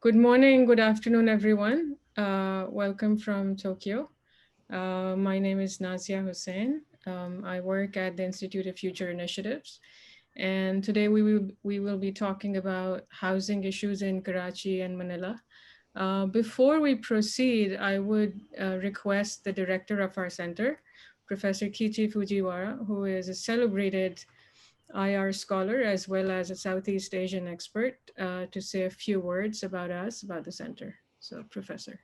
Good morning, good afternoon, everyone. Welcome from Tokyo. My name is Nazia Hussain. I work at the Institute of Future Initiatives. And today we will be talking about housing issues in Karachi and Manila. Before we proceed, I would request the director of our center, Professor Kichi Fujiwara, who is a celebrated IR scholar as well as a Southeast Asian expert, to say a few words about us, about the center. So, Professor.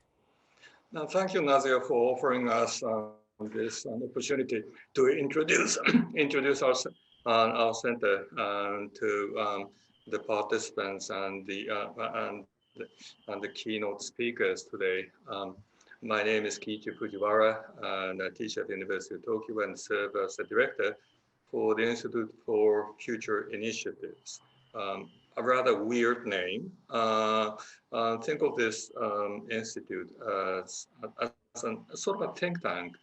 Now, thank you, Nazia, for offering us this opportunity to introduce our center to the participants and the keynote speakers today. My name is Kiichi Fujiwara, and I teach at the University of Tokyo and serve as the director for the Institute for Future Initiatives. A rather weird name. Think of this institute as a sort of a think tank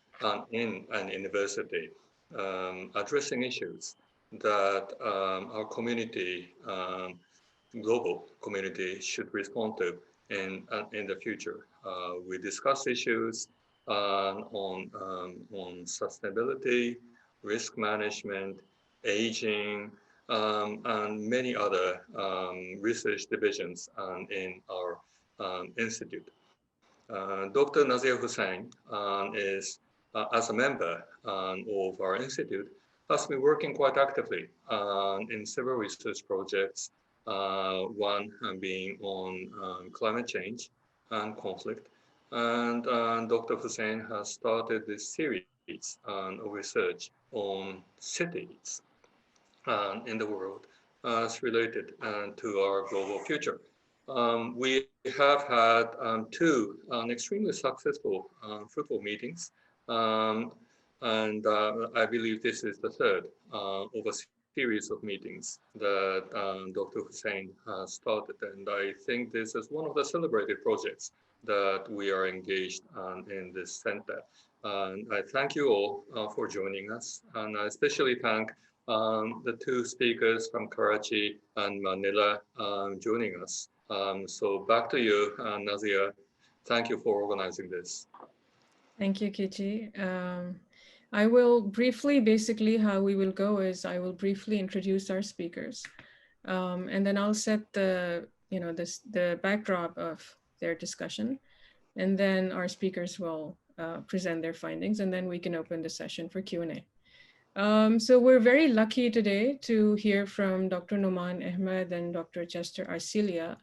in an university, addressing issues that our community, global community, should respond to in the future. We discuss issues on sustainability, risk management, aging, and many other research divisions in our institute. Dr. Nazia Hussain is, as a member of our institute, has been working quite actively in several research projects, one being on climate change and conflict. And Dr. Hussain has started this series of research on cities in the world as related to our global future. We have had two extremely successful, fruitful meetings, and I believe this is the third of a series of meetings that Dr. Hussain has started, and I think this is one of the celebrated projects that we are engaged in this center. I thank you all for joining us, and I especially thank the two speakers from Karachi and Manila joining us. So back to you, Nazia. Thank you for organizing this. Thank you, Kichi. I will briefly, basically how we will go is I will briefly introduce our speakers, and then I'll set the, the backdrop of their discussion, and then our speakers will present their findings, and then we can open the session for Q&A. So we're very lucky today to hear from Dr. Noman Ahmed and Dr. Chester Arcilla.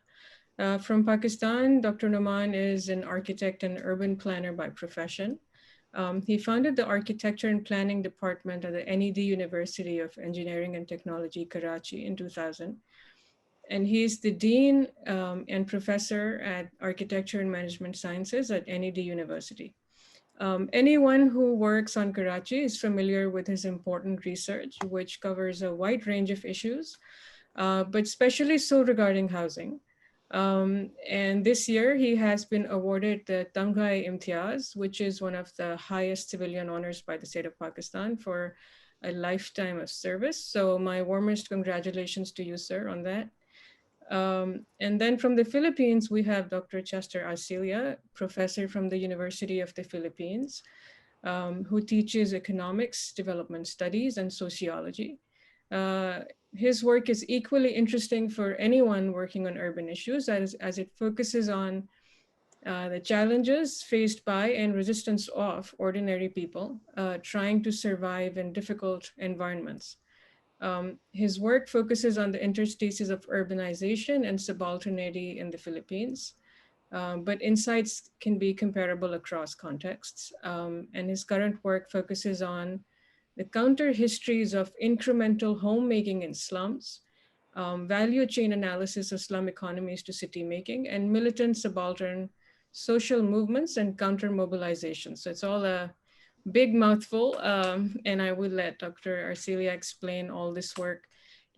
From Pakistan, Dr. Noman is an architect and urban planner by profession. He founded the Architecture and Planning Department at the NED University of Engineering and Technology, Karachi in 2000. And he's the Dean and Professor at Architecture and Management Sciences at NED University. Anyone who works on Karachi is familiar with his important research, which covers a wide range of issues, but especially so regarding housing. And this year he has been awarded the Tamghai Imtiaz, which is one of the highest civilian honors by the state of Pakistan for a lifetime of service. So my warmest congratulations to you, sir, on that. And then from the Philippines, we have Dr. Chester Arcilla, professor from the University of the Philippines, who teaches economics, development studies, and sociology. His work is equally interesting for anyone working on urban issues as it focuses on the challenges faced by and resistance of ordinary people trying to survive in difficult environments. His work focuses on the interstices of urbanization and subalternity in the Philippines, but insights can be comparable across contexts. And his current work focuses on the counter histories of incremental homemaking in slums, value chain analysis of slum economies to city making, and militant subaltern social movements and counter mobilization. So it's all a big mouthful, and I will let Dr. Arcilla explain all this work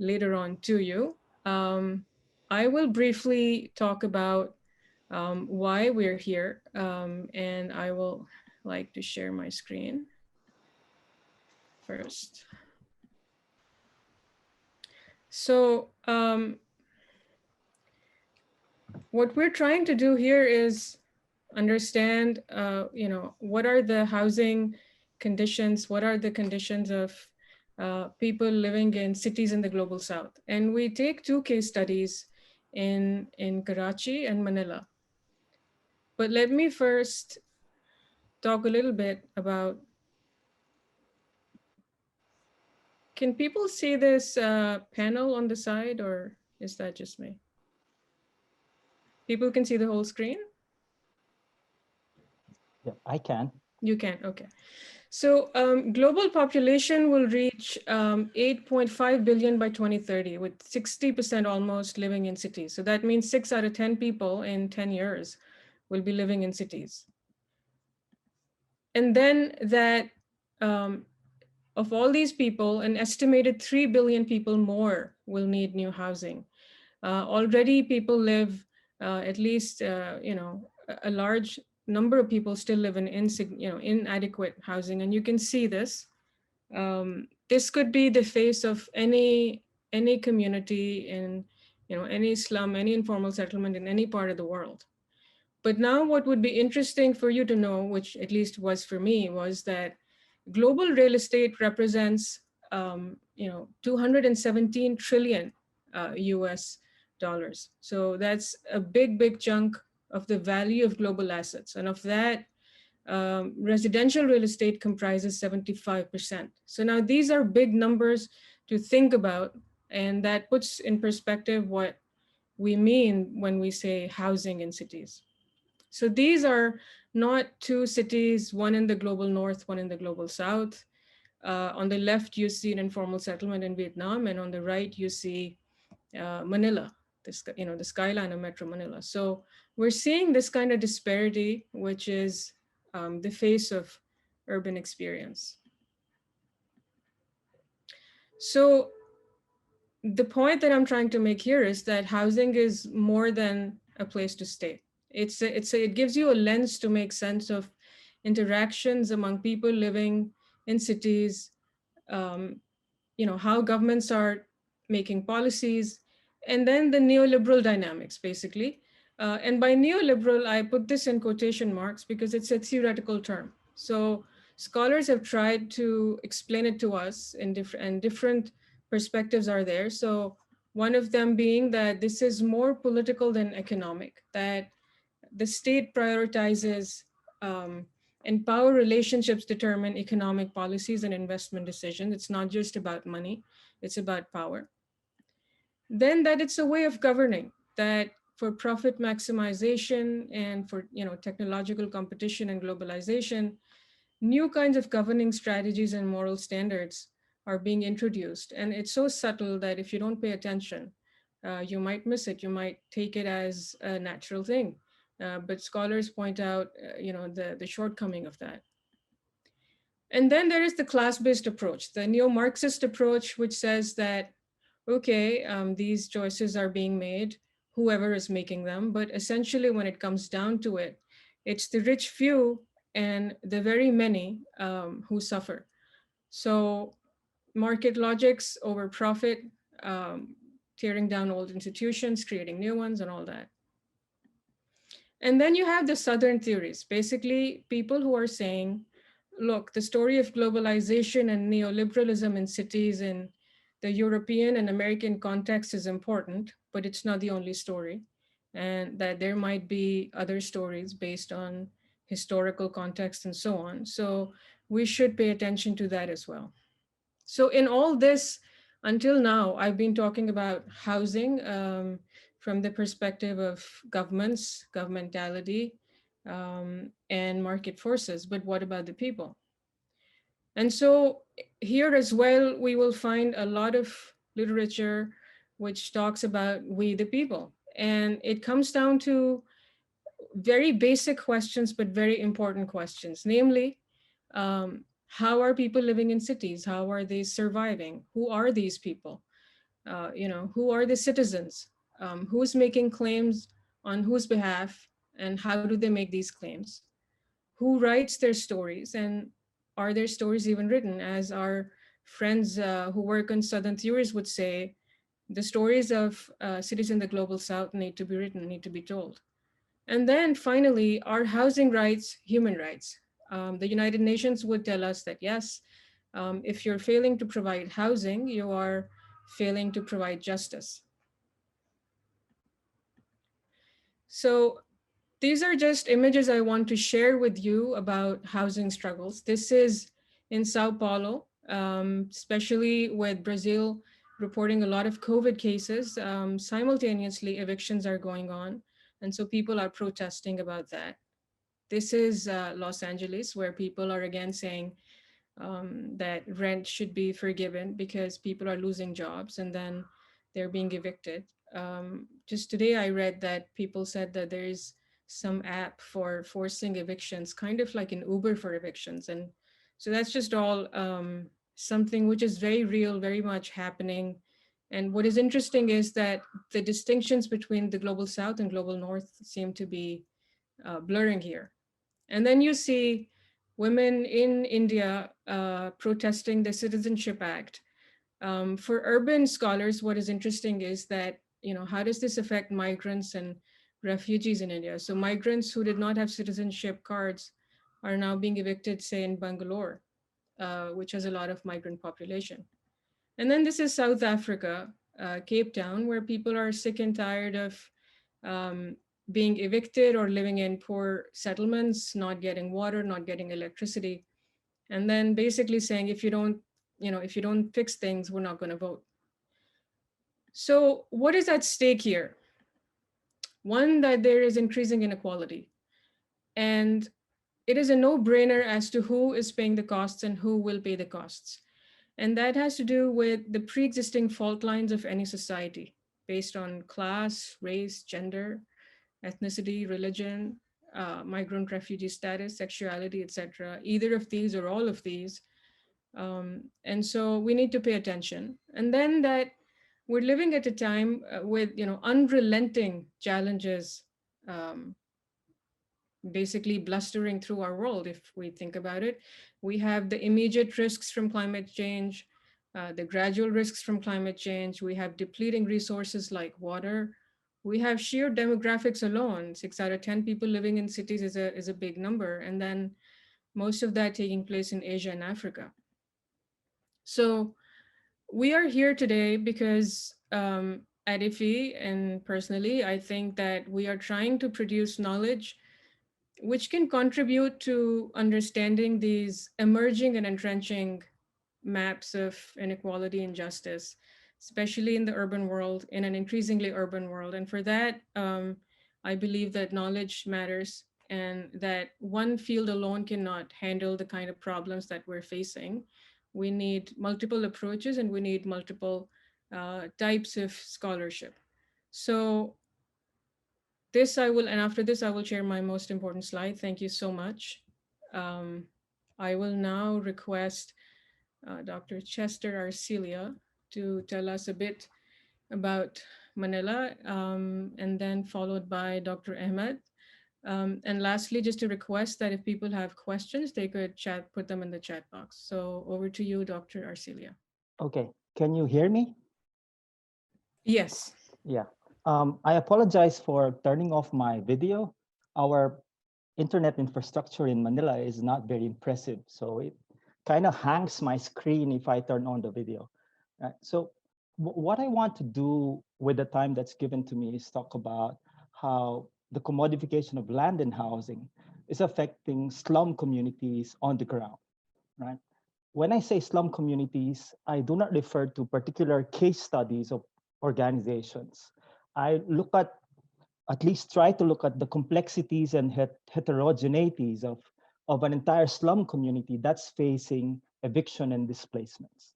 later on to you. I will briefly talk about why we're here, and I will like to share my screen first. So what we're trying to do here is understand, what are the housing conditions, what are the conditions of people living in cities in the global south. And we take two case studies in Karachi and Manila. But let me first talk a little bit about, can people see this panel on the side, or is that just me? People can see the whole screen? Yeah, I can. You can, okay. So global population will reach 8.5 billion by 2030, with 60% almost living in cities. So that means 6 out of 10 people in 10 years will be living in cities. And then that of all these people, an estimated 3 billion people more will need new housing. Already people live, at least, a large number of people still live in inadequate housing. And you can see this. This could be the face of any community in, any slum, any informal settlement in any part of the world. But now what would be interesting for you to know, which at least was for me, was that global real estate represents, 217 trillion US dollars. So that's a big chunk of the value of global assets. And of that, residential real estate comprises 75%. So now these are big numbers to think about, and that puts in perspective what we mean when we say housing in cities. So these are not two cities, one in the global north, one in the global south. On the left, you see an informal settlement in Vietnam, and on the right, you see Manila, the skyline of Metro Manila. So we're seeing this kind of disparity, which is the face of urban experience. So the point that I'm trying to make here is that housing is more than a place to stay. It gives you a lens to make sense of interactions among people living in cities, how governments are making policies, and then the neoliberal dynamics, basically. And by neoliberal, I put this in quotation marks because it's a theoretical term. So scholars have tried to explain it to us in different perspectives are there. So one of them being that this is more political than economic, that the state prioritizes and power relationships determine economic policies and investment decisions. It's not just about money, it's about power. Then that it's a way of governing, that for profit maximization and for technological competition and globalization, new kinds of governing strategies and moral standards are being introduced. And it's so subtle that if you don't pay attention, you might miss it. You might take it as a natural thing. But scholars point out, the shortcoming of that. And then there is the class-based approach, the neo-Marxist approach, which says that, okay, these choices are being made, whoever is making them, but essentially when it comes down to it, it's the rich few and the very many who suffer. So market logics over profit, tearing down old institutions, creating new ones, and all that. And then you have the Southern theories, basically people who are saying, look, the story of globalization and neoliberalism in cities in the European and American context is important, but it's not the only story. And that there might be other stories based on historical context and so on. So we should pay attention to that as well. So in all this, until now, I've been talking about housing from the perspective of governments, governmentality, and market forces, but what about the people? And so here as well, we will find a lot of literature which talks about we the people. And it comes down to very basic questions, but very important questions, namely, how are people living in cities? How are they surviving? Who are these people? Who are the citizens? Who's making claims on whose behalf, and how do they make these claims? Who writes their stories, and are their stories even written? As our friends who work on Southern theories would say, The stories of cities in the global south need to be written, need to be told. And then finally, are housing rights human rights? The United Nations would tell us that yes, if you're failing to provide housing, you are failing to provide justice. So these are just images I want to share with you about housing struggles. This is in Sao Paulo, especially with Brazil reporting a lot of COVID cases. Simultaneously, evictions are going on. And so people are protesting about that. This is Los Angeles, where people are again saying that rent should be forgiven because people are losing jobs and then they're being evicted. Just today, I read that people said that there is some app for forcing evictions, kind of like an Uber for evictions. And so that's just all something which is very real, very much happening. And what is interesting is that the distinctions between the global south and global north seem to be blurring here. And then you see women in India protesting the Citizenship Act. For urban scholars, what is interesting is that, how does this affect migrants and refugees in India? So migrants who did not have citizenship cards are now being evicted, say in Bangalore, which has a lot of migrant population. And then this is South Africa, Cape Town, where people are sick and tired of being evicted or living in poor settlements, not getting water, not getting electricity. And then basically saying, if you don't fix things, we're not going to vote. So what is at stake here? One, that there is increasing inequality. And it is a no-brainer as to who is paying the costs and who will pay the costs. And that has to do with the pre-existing fault lines of any society based on class, race, gender, ethnicity, religion, migrant refugee status, sexuality, etc. Either of these or all of these. And so we need to pay attention. And then that we're living at a time with unrelenting challenges basically blustering through our world. If we think about it, we have the immediate risks from climate change, the gradual risks from climate change. We have depleting resources like water. We have sheer demographics alone. 6 out of 10 people living in cities is a big number. And then most of that taking place in Asia and Africa. So we are here today because at IFE and personally, I think that we are trying to produce knowledge which can contribute to understanding these emerging and entrenching maps of inequality and justice, especially in the urban world, in an increasingly urban world. And for that, I believe that knowledge matters and that one field alone cannot handle the kind of problems that we're facing. We need multiple approaches and we need multiple types of scholarship. So after this, I will share my most important slide. Thank you so much. I will now request Dr. Chester Arcilla to tell us a bit about Manila, and then followed by Dr. Ahmed. And lastly, just a request that if people have questions, they could put them in the chat box. So over to you, Dr. Arcilla. Okay, can you hear me? Yes. Yeah. I apologize for turning off my video. Our internet infrastructure in Manila is not very impressive, so it kind of hangs my screen if I turn on the video. So what I want to do with the time that's given to me is talk about how the commodification of land and housing is affecting slum communities on the ground, right? When I say slum communities, I do not refer to particular case studies of organizations. I look at least try to look at the complexities and heterogeneities of an entire slum community that's facing eviction and displacements.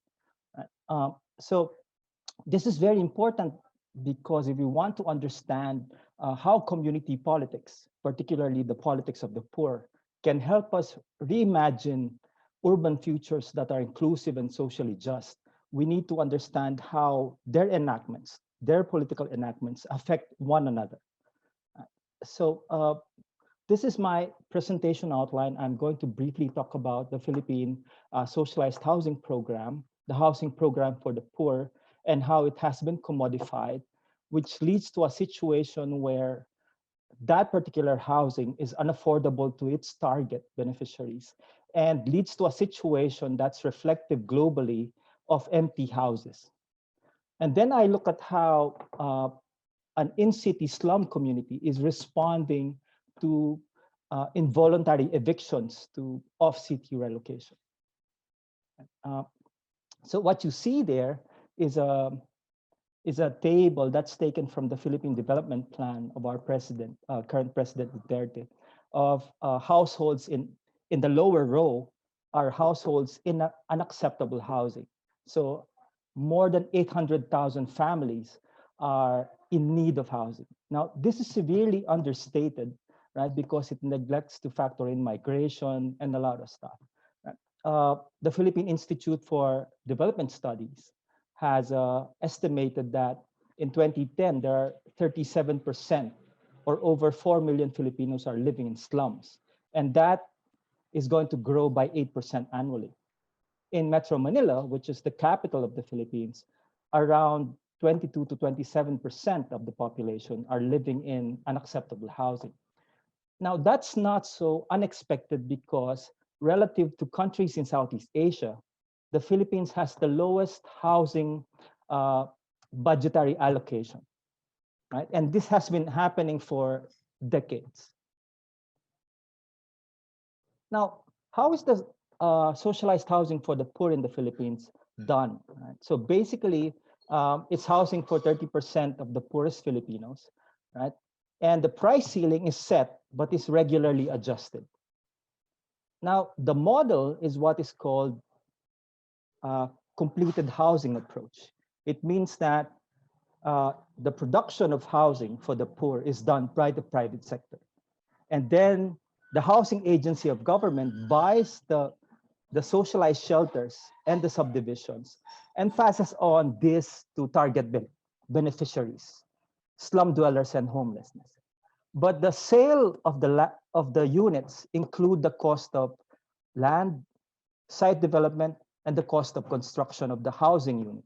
So this is very important because if we want to understand how community politics, particularly the politics of the poor, can help us reimagine urban futures that are inclusive and socially just, we need to understand how their enactments, their political enactments affect one another. So this is my presentation outline. I'm going to briefly talk about the Philippine Socialized Housing Program, the housing program for the poor, and how it has been commodified, which leads to a situation where that particular housing is unaffordable to its target beneficiaries and leads to a situation that's reflective globally of empty houses. And then I look at how an in-city slum community is responding to involuntary evictions to off-city relocation. So what you see there is a table that's taken from the Philippine Development Plan of our president, current President Duterte, of households in the lower row are households in unacceptable housing. So more than 800,000 families are in need of housing. Now, this is severely understated, right? Because it neglects to factor in migration and a lot of stuff. The Philippine Institute for Development Studies has estimated that in 2010, there are 37% or over 4 million Filipinos are living in slums. And that is going to grow by 8% annually. In Metro Manila, which is the capital of the Philippines, around 22 to 27% of the population are living in unacceptable housing. Now, that's not so unexpected because relative to countries in Southeast Asia, the Philippines has the lowest housing budgetary allocation, right? And this has been happening for decades. Now, how is the socialized housing for the poor in the Philippines done? Right? So basically, it's housing for 30% of the poorest Filipinos, right? And the price ceiling is set, but is regularly adjusted. Now, the model is what is called completed housing approach. It means that the production of housing for the poor is done by the private sector. And then the housing agency of government buys the socialized shelters and the subdivisions and passes on this to target beneficiaries, slum dwellers and homelessness. But the sale of the units include the cost of land, site development, and the cost of construction of the housing unit.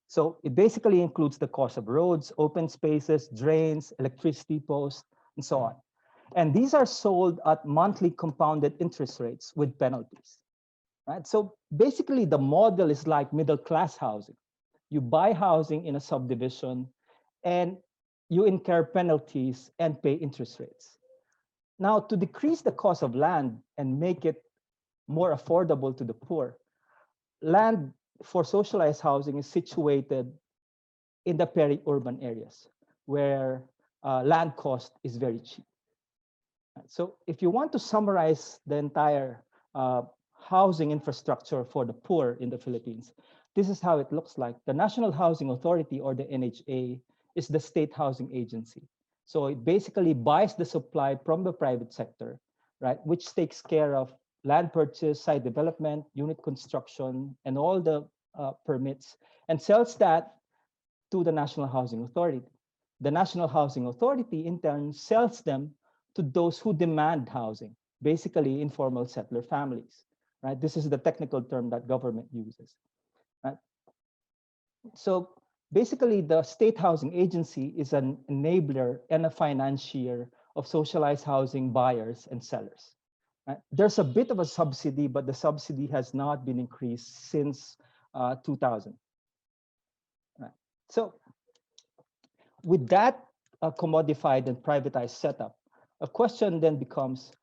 So it basically includes the cost of roads, open spaces, drains, electricity posts, and so on. And these are sold at monthly compounded interest rates with penalties, right? So basically the model is like middle-class housing. You buy housing in a subdivision and you incur penalties and pay interest rates. Now, to decrease the cost of land and make it more affordable to the poor, land for socialized housing is situated in the peri-urban areas where land cost is very cheap. So if you want to summarize the entire housing infrastructure for the poor in the Philippines, this is how it looks like. The National Housing Authority, or the NHA, is the state housing agency. So it basically buys the supply from the private sector, right, which takes care of land purchase, site development, unit construction, and all the permits, and sells that to the National Housing Authority. The National Housing Authority, in turn, sells them to those who demand housing, basically informal settler families, right? This is the technical term that government uses, right? So basically, the state housing agency is an enabler and a financier of socialized housing buyers and sellers. Right? There's a bit of a subsidy, but the subsidy has not been increased since 2000. Right? So with that commodified and privatized setup, a question then becomes,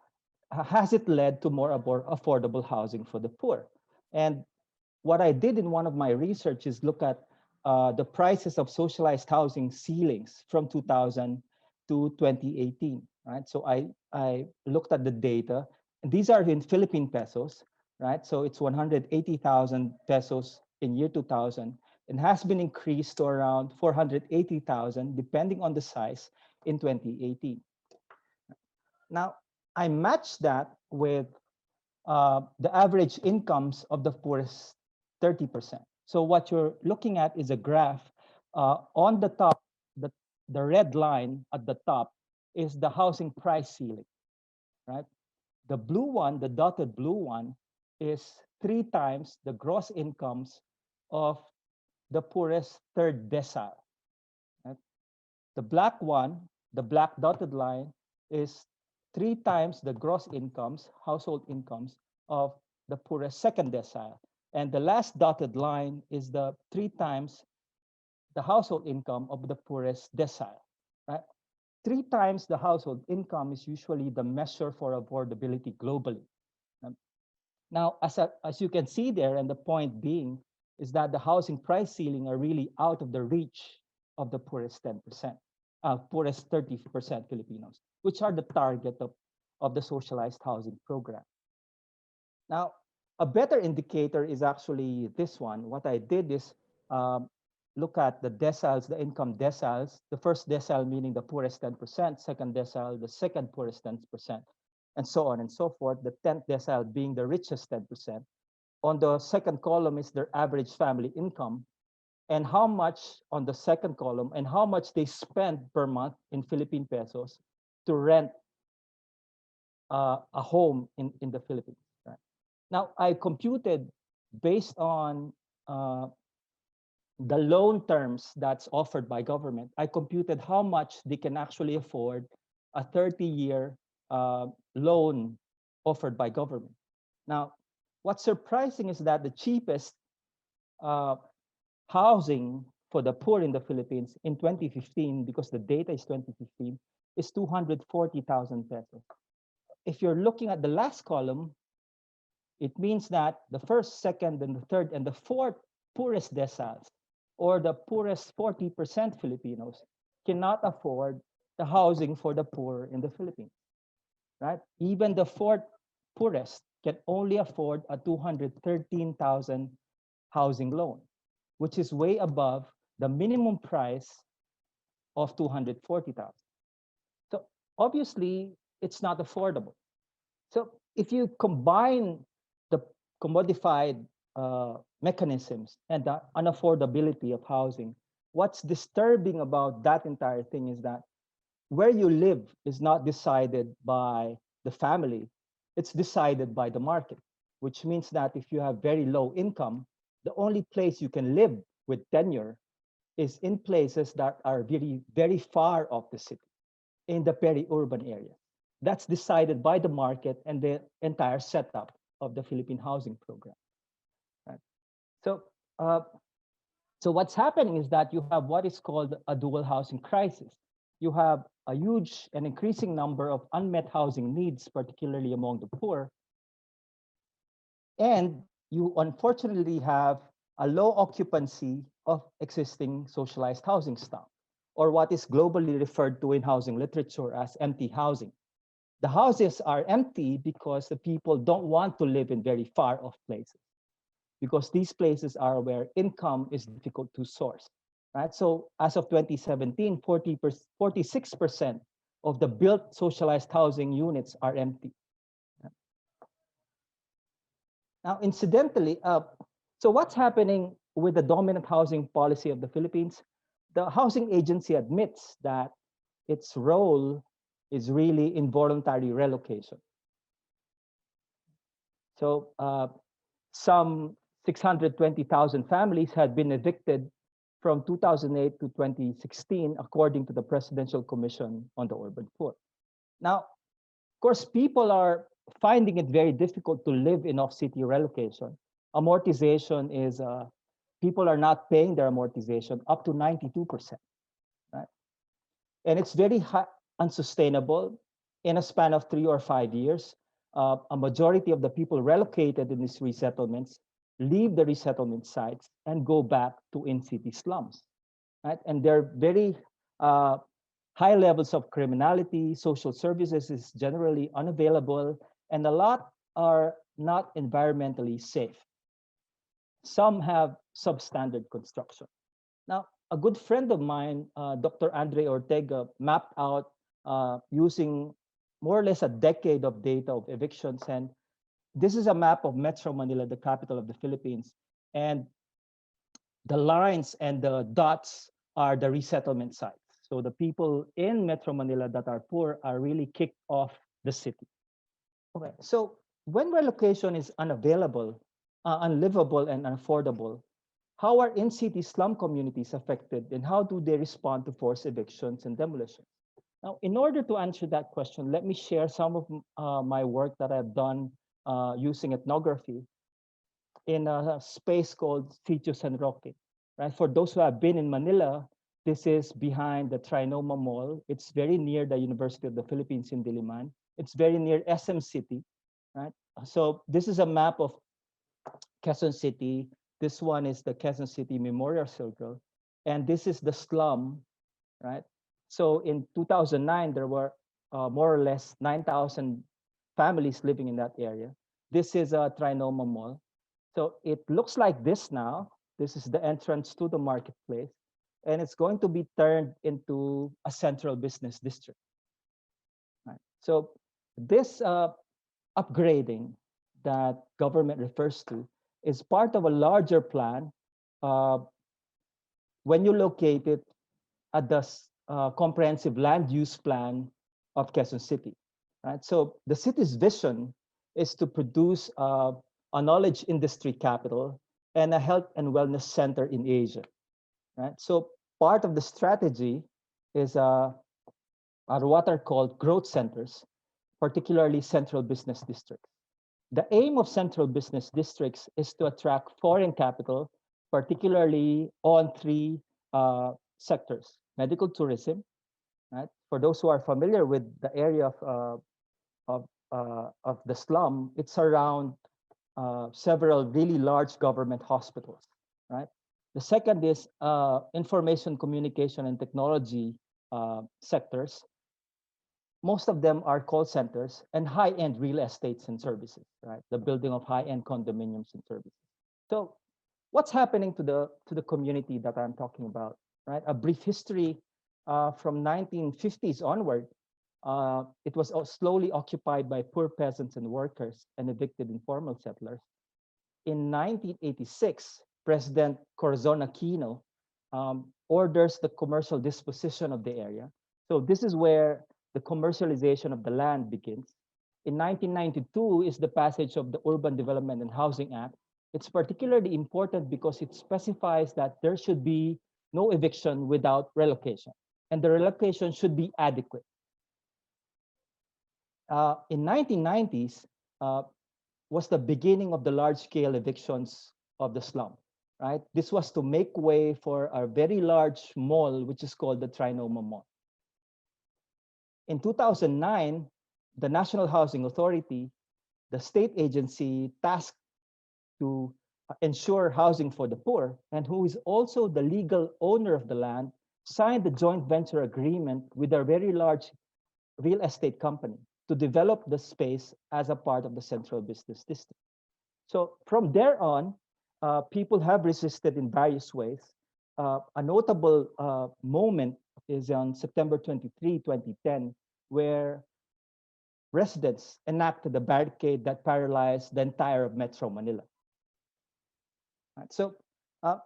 has it led to more affordable housing for the poor? And what I did in one of my research is look at the prices of socialized housing ceilings from 2000 to 2018, right? So I looked at the data, and these are in Philippine pesos, right? So it's 180,000 pesos in year 2000, and has been increased to around 480,000, depending on the size, in 2018. Now, I matched that with the average incomes of the poorest 30%. So what you're looking at is a graph. On the top, the red line at the top is the housing price ceiling, right? The blue one, the dotted blue one, is 3 times the gross incomes of the poorest third decile. Right? The black one, the black dotted line, is 3 times the gross incomes, household incomes of the poorest second decile. And the last dotted line is the 3 times the household income of the poorest decile. Right? 3 times the household income is usually the measure for affordability globally. Now, as you can see there, and the point being is that the housing price ceiling are really out of the reach of the poorest 10%, poorest 30% Filipinos, which are the target of the socialized housing program. Now, a better indicator is actually this one. What I did is look at the deciles, the income deciles, the first decile meaning the poorest 10%, second decile, the second poorest 10%, and so on and so forth, the 10th decile being the richest 10%. On the second column is their average family income, and how much on the second column, and how much they spend per month in Philippine pesos to rent a home in the Philippines. Right? Now, I computed based on the loan terms that's offered by government. I computed how much they can actually afford a 30-year loan offered by government. Now, what's surprising is that the cheapest housing for the poor in the Philippines in 2015, because the data is 2015, is 240,000 pesos. If you're looking at the last column, it means that the first, second, and the third, and the fourth poorest deciles, or the poorest 40% Filipinos, cannot afford the housing for the poor in the Philippines, right? Even the fourth poorest can only afford a 213,000 housing loan, which is way above the minimum price of 240,000. So obviously, it's not affordable. So if you combine the commodified mechanisms and the unaffordability of housing, what's disturbing about that entire thing is that where you live is not decided by the family, it's decided by the market, which means that if you have very low income, the only place you can live with tenure is in places that are very, very far off the city, in the peri-urban area. That's decided by the market and the entire setup of the Philippine housing program. Right? So what's happening is that you have what is called a dual housing crisis. You have a huge and increasing number of unmet housing needs, particularly among the poor. And you unfortunately have a low occupancy of existing socialized housing stock, or what is globally referred to in housing literature as empty housing. The houses are empty because the people don't want to live in very far off places, because these places are where income is difficult to source, right? So as of 2017, 46% of the built socialized housing units are empty. Now, incidentally, so what's happening with the dominant housing policy of the Philippines? The housing agency admits that its role is really involuntary relocation. So some 620,000 families had been evicted from 2008 to 2016, according to the Presidential Commission on the Urban Poor. Now, of course, people are finding it very difficult to live in off-city relocation. Amortization is, people are not paying their amortization up to 92%, right? And it's very unsustainable. In a span of 3 or 5 years, a majority of the people relocated in these resettlements leave the resettlement sites and go back to in-city slums, right? And there are very high levels of criminality, social services is generally unavailable, and a lot are not environmentally safe. Some have substandard construction. Now, a good friend of mine, Dr. Andre Ortega, mapped out using more or less a decade of data of evictions. And this is a map of Metro Manila, the capital of the Philippines. And the lines and the dots are the resettlement sites. So the people in Metro Manila that are poor are really kicked off the city. Okay, so when relocation is unavailable, unlivable and unaffordable, how are in-city slum communities affected, and how do they respond to forced evictions and demolitions? Now, in order to answer that question, let me share some of my work that I've done using ethnography in a space called Sitio San Roque. Right? For those who have been in Manila, this is behind the Trinoma Mall. It's very near the University of the Philippines in Diliman. It's very near SM City. Right? So this is a map of Quezon City. This one is the Quezon City Memorial Circle. And this is the slum, right? So in 2009, there were more or less 9,000 families living in that area. This is a Trinoma Mall. So it looks like this now. This is the entrance to the marketplace. And it's going to be turned into a central business district. Right? So this upgrading that government refers to is part of a larger plan when you locate it at the comprehensive land use plan of Quezon City. Right? So the city's vision is to produce a knowledge industry capital and a health and wellness center in Asia. Right? So part of the strategy is what are called growth centers, particularly central business districts. The aim of central business districts is to attract foreign capital, particularly on three sectors: medical tourism. Right? For those who are familiar with the area of the slum, it's around several really large government hospitals. Right? The second is information, communication, and technology sectors. Most of them are call centers and high-end real estates and services, right? The building of high-end condominiums and services. So what's happening to the community that I'm talking about, right? A brief history from 1950s onward. It was slowly occupied by poor peasants and workers and evicted informal settlers. In 1986, President Corazon Aquino orders the commercial disposition of the area. So this is where the commercialization of the land begins. In 1992 is the passage of the Urban Development and Housing Act. It's particularly important because it specifies that there should be no eviction without relocation, and the relocation should be adequate. In 1990s was the beginning of the large-scale evictions of the slum, right? This was to make way for a very large mall, which is called the Trinoma Mall. In 2009, the National Housing Authority, the state agency tasked to ensure housing for the poor, and who is also the legal owner of the land, signed the joint venture agreement with a very large real estate company to develop the space as a part of the central business district. So from there on, people have resisted in various ways. A notable moment is on September 23, 2010, where residents enacted a barricade that paralyzed the entire of Metro Manila. Right, so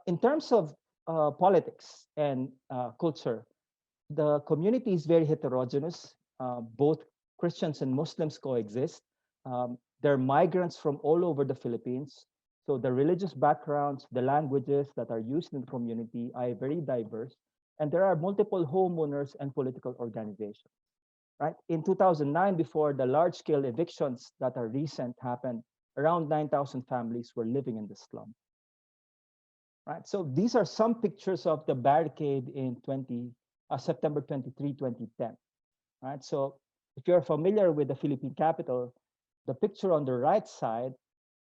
in terms of politics and culture, the community is very heterogeneous. Both Christians and Muslims coexist. There are migrants from all over the Philippines. So the religious backgrounds, the languages that are used in the community are very diverse. And there are multiple homeowners and political organizations. Right? In 2009, before the large-scale evictions that are recent happened, around 9,000 families were living in the slum. Right? So these are some pictures of the barricade in September 23, 2010. Right? So if you're familiar with the Philippine capital, the picture on the right side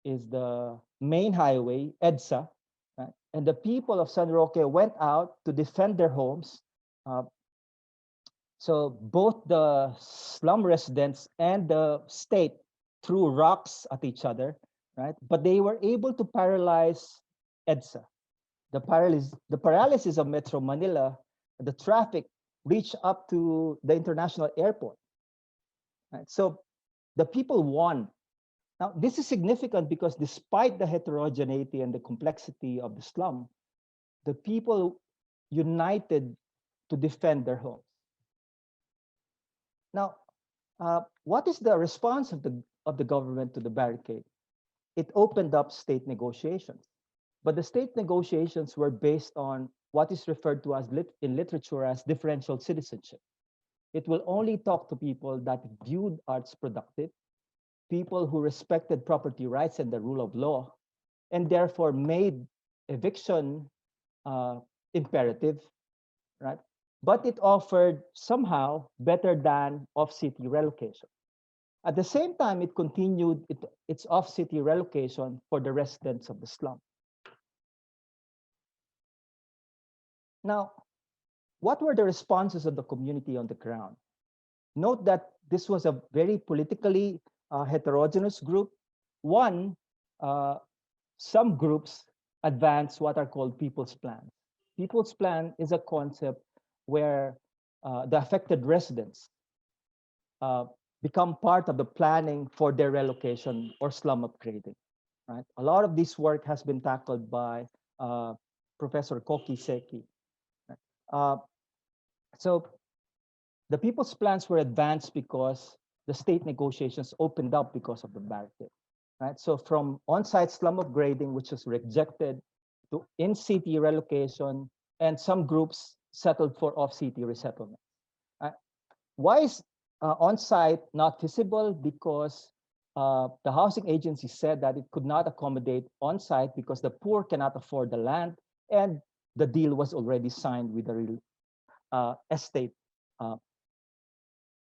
is the main highway, EDSA, right? And the people of San Roque went out to defend their homes. So both the slum residents and the state threw rocks at each other, right? But they were able to paralyze EDSA. The paralysis of Metro Manila, the traffic reached up to the international airport. Right? So the people won. Now, this is significant because despite the heterogeneity and the complexity of the slum, the people united to defend their homes. Now, what is the response of the government to the barricade? It opened up state negotiations. But the state negotiations were based on what is referred to as in literature as differential citizenship. It will only talk to people that viewed arts productive, people who respected property rights and the rule of law, and therefore made eviction imperative, right? But it offered somehow better than off-city relocation. At the same time, it continued its off-city relocation for the residents of the slum. Now, what were the responses of the community on the ground? Note that this was a very politically heterogeneous group. One, some groups advance what are called people's plans. People's plan is a concept where the affected residents become part of the planning for their relocation or slum upgrading. Right? A lot of this work has been tackled by Professor Koki Seki. Right? So the people's plans were advanced because the state negotiations opened up because of the barricade. Right? So from on-site slum upgrading, which was rejected, to in-city relocation, and some groups settled for off-city resettlement. Why is on-site not feasible? Because the housing agency said that it could not accommodate on-site because the poor cannot afford the land, and the deal was already signed with the real estate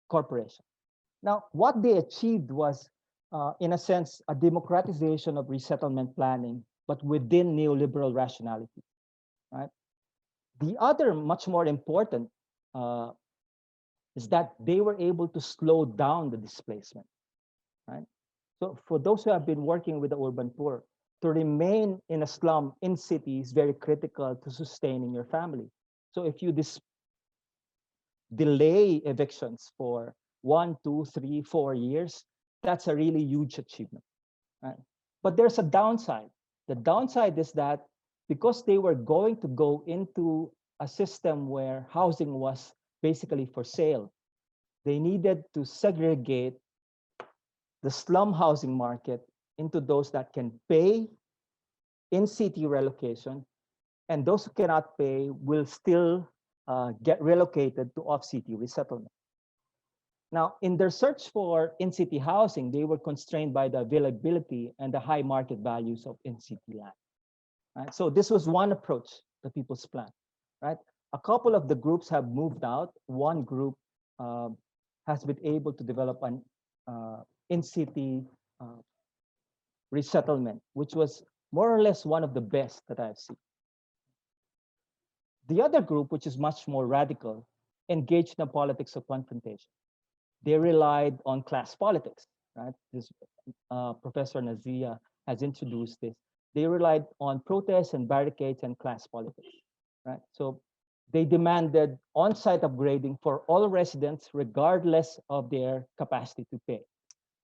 corporation. Now, what they achieved was, in a sense, a democratization of resettlement planning, but within neoliberal rationality. Right? The other, much more important, is that they were able to slow down the displacement. Right? So for those who have been working with the urban poor, to remain in a slum in cities is very critical to sustaining your family. So if you delay evictions for 1, 2, 3, 4 years, that's a really huge achievement. Right? But there's a downside. The downside is that because they were going to go into a system where housing was basically for sale, they needed to segregate the slum housing market into those that can pay in-city relocation, and those who cannot pay will still get relocated to off-city resettlement. Now, in their search for in-city housing, they were constrained by the availability and the high market values of in-city land. Right? So this was one approach, the people's plan. Right? A couple of the groups have moved out. One group has been able to develop an in-city resettlement, which was more or less one of the best that I've seen. The other group, which is much more radical, engaged in the politics of confrontation. They relied on class politics, right? This, Professor Nazia has introduced this. They relied on protests and barricades and class politics, right? So they demanded on-site upgrading for all residents, regardless of their capacity to pay,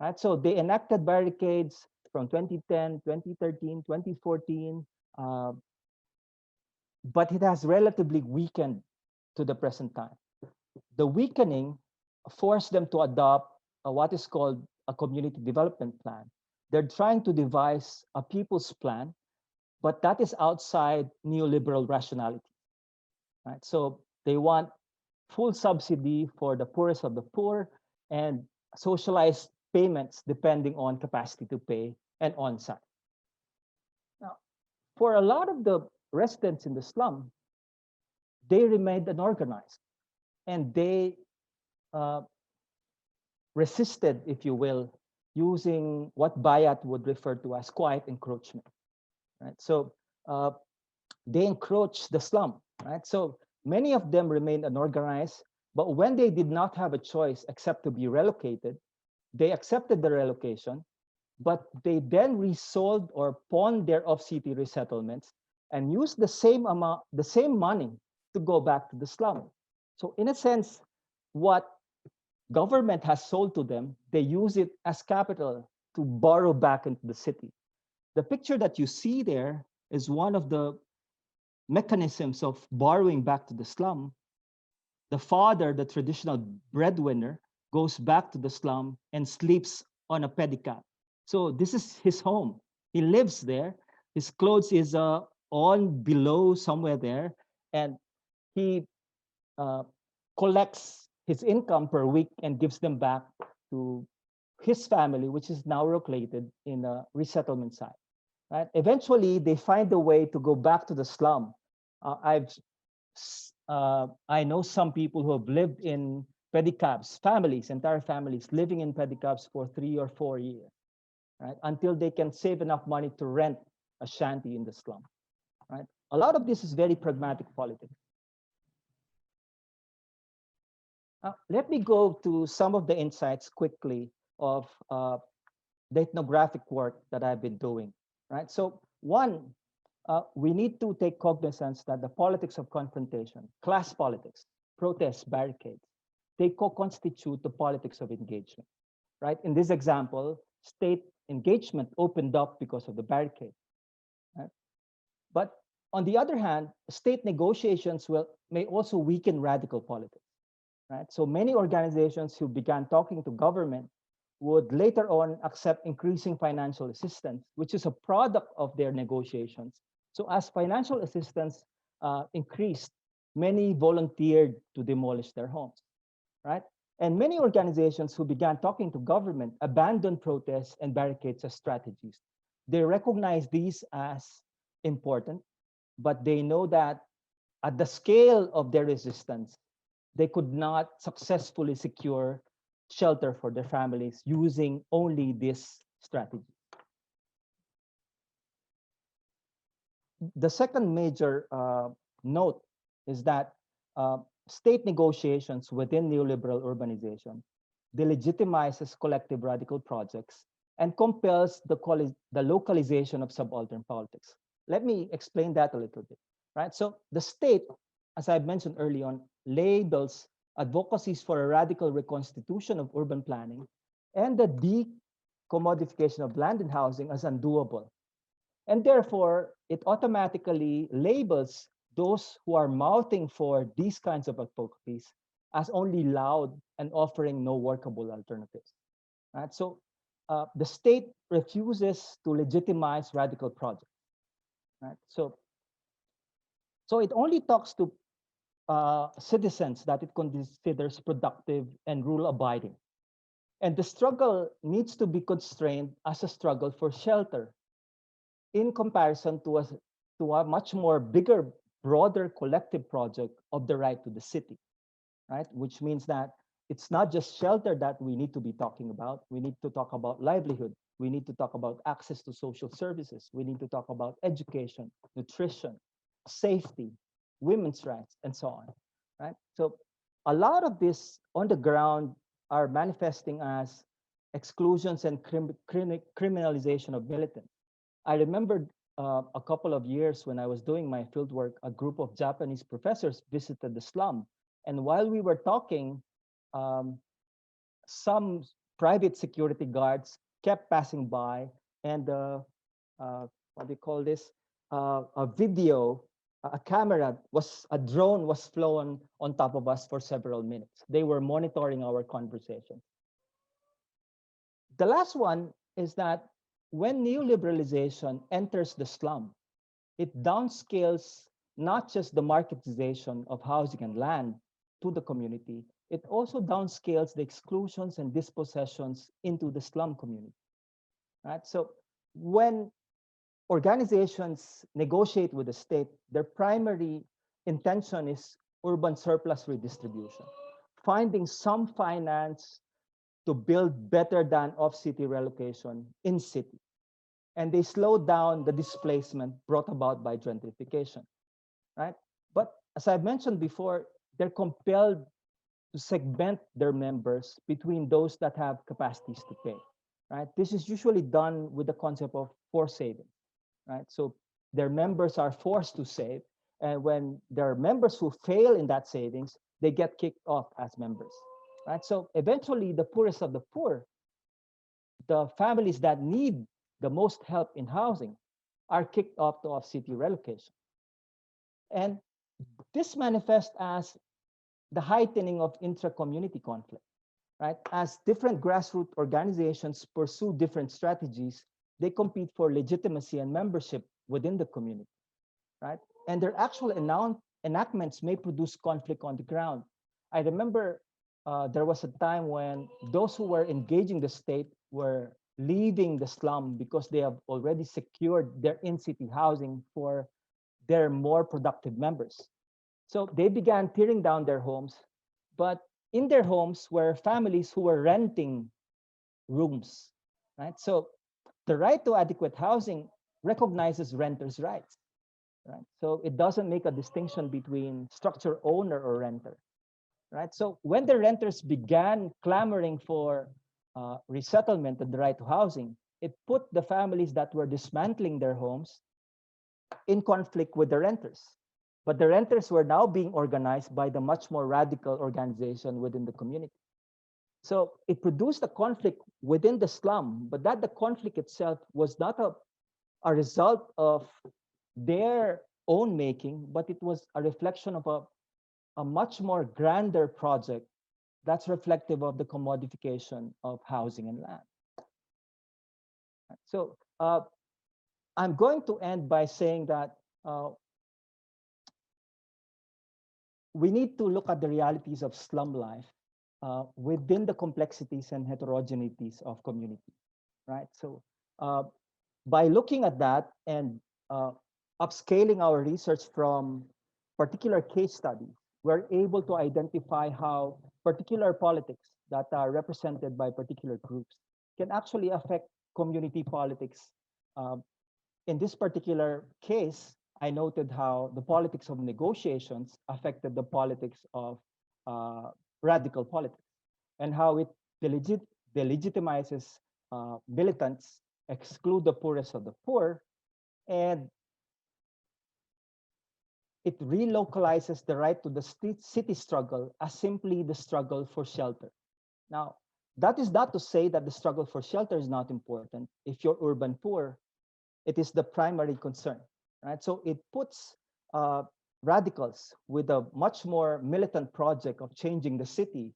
right? So they enacted barricades from 2010, 2013, 2014, but it has relatively weakened to the present time. The weakening forced them to adopt what is called a community development plan. They're trying to devise a people's plan, but that is outside neoliberal rationality. Right? So they want full subsidy for the poorest of the poor and socialized payments depending on capacity to pay and on-site. Now, for a lot of the residents in the slum, they remained unorganized, and they resisted, if you will, using what Bayat would refer to as quiet encroachment. Right? So they encroached the slum. Right? So many of them remained unorganized, but when they did not have a choice except to be relocated, they accepted the relocation, but they then resold or pawned their off-city resettlements and used the same amount, the same money to go back to the slum. So in a sense, what government has sold to them, they use it as capital to borrow back into the city. The picture that you see there is one of the mechanisms of borrowing back to the slum. The father, the traditional breadwinner, goes back to the slum and sleeps on a pedicab. So this is his home. He lives there, His clothes is on below somewhere there, and he collects his income per week and gives them back to his family, which is now located in a resettlement site. Right? Eventually, they find a way to go back to the slum. I know some people who have lived in pedicabs, entire families living in pedicabs for 3 or 4 years, right? Until they can save enough money to rent a shanty in the slum, right? A lot of this is very pragmatic politics. Let me go to some of the insights quickly of the ethnographic work that I've been doing, right? So one, we need to take cognizance that the politics of confrontation, class politics, protests, barricades, they co-constitute the politics of engagement, right? In this example, state engagement opened up because of the barricade, right? But on the other hand, state negotiations may also weaken radical politics. Right? So many organizations who began talking to government would later on accept increasing financial assistance, which is a product of their negotiations. So as financial assistance increased, many volunteered to demolish their homes, right? And many organizations who began talking to government abandoned protests and barricades as strategies. They recognize these as important, but they know that at the scale of their resistance, they could not successfully secure shelter for their families using only this strategy. The second major note is that state negotiations within neoliberal urbanization delegitimizes collective radical projects and compels the localization of subaltern politics. Let me explain that a little bit, right? So the state, as I mentioned early on, labels advocacies for a radical reconstitution of urban planning and the decommodification of land and housing as undoable. And therefore, it automatically labels those who are mouthing for these kinds of advocacies as only loud and offering no workable alternatives. Right? So the state refuses to legitimize radical projects. Right? So it only talks to citizens that it considers productive and rule-abiding. And the struggle needs to be constrained as a struggle for shelter in comparison to a much more bigger, broader collective project of the right to the city, right? Which means that it's not just shelter that we need to be talking about. We need to talk about livelihood. We need to talk about access to social services. We need to talk about education, nutrition, safety, women's rights, and so on, right? So a lot of this on the ground are manifesting as exclusions and criminalization of militants. I remember a couple of years when I was doing my fieldwork, a group of Japanese professors visited the slum. And while we were talking, some private security guards kept passing by, and what do you call this? A drone was flown on top of us for several minutes. They were monitoring our conversation. The last one is that when neoliberalization enters the slum, it downscales not just the marketization of housing and land to the community, it also downscales the exclusions and dispossessions into the slum community. Right? So when organizations negotiate with the state, their primary intention is urban surplus redistribution, finding some finance to build better than off-city relocation in city. And they slow down the displacement brought about by gentrification, right? But as I mentioned before, they're compelled to segment their members between those that have capacities to pay, right? This is usually done with the concept of forced saving, right? So their members are forced to save, and when there are members who fail in that savings, they get kicked off as members, right? So eventually, the poorest of the poor, the families that need the most help in housing, are kicked off to off-city relocation. And this manifests as the heightening of intra-community conflict, right? As different grassroots organizations pursue different strategies, they compete for legitimacy and membership within the community, right? And their actual enactments may produce conflict on the ground. I remember there was a time when those who were engaging the state were leaving the slum because they have already secured their in-city housing for their more productive members. So they began tearing down their homes, but in their homes were families who were renting rooms, right? So the right to adequate housing recognizes renters' rights, right? So it doesn't make a distinction between structure owner or renter, right? So when the renters began clamoring for resettlement and the right to housing, it put the families that were dismantling their homes in conflict with the renters. But the renters were now being organized by the much more radical organization within the community. So it produced a conflict within the slum, but that the conflict itself was not a result of their own making, but it was a reflection of a much more grander project that's reflective of the commodification of housing and land. So I'm going to end by saying that we need to look at the realities of slum life within the complexities and heterogeneities of community, right? So by looking at that and upscaling our research from particular case studies, we're able to identify how particular politics that are represented by particular groups can actually affect community politics. In this particular case, I noted how the politics of negotiations affected the politics of radical politics, and how it delegitimizes militants, exclude the poorest of the poor, and it relocalizes the right to the city struggle as simply the struggle for shelter. Now, that is not to say that the struggle for shelter is not important. If you're urban poor, it is the primary concern, right? So it puts radicals with a much more militant project of changing the city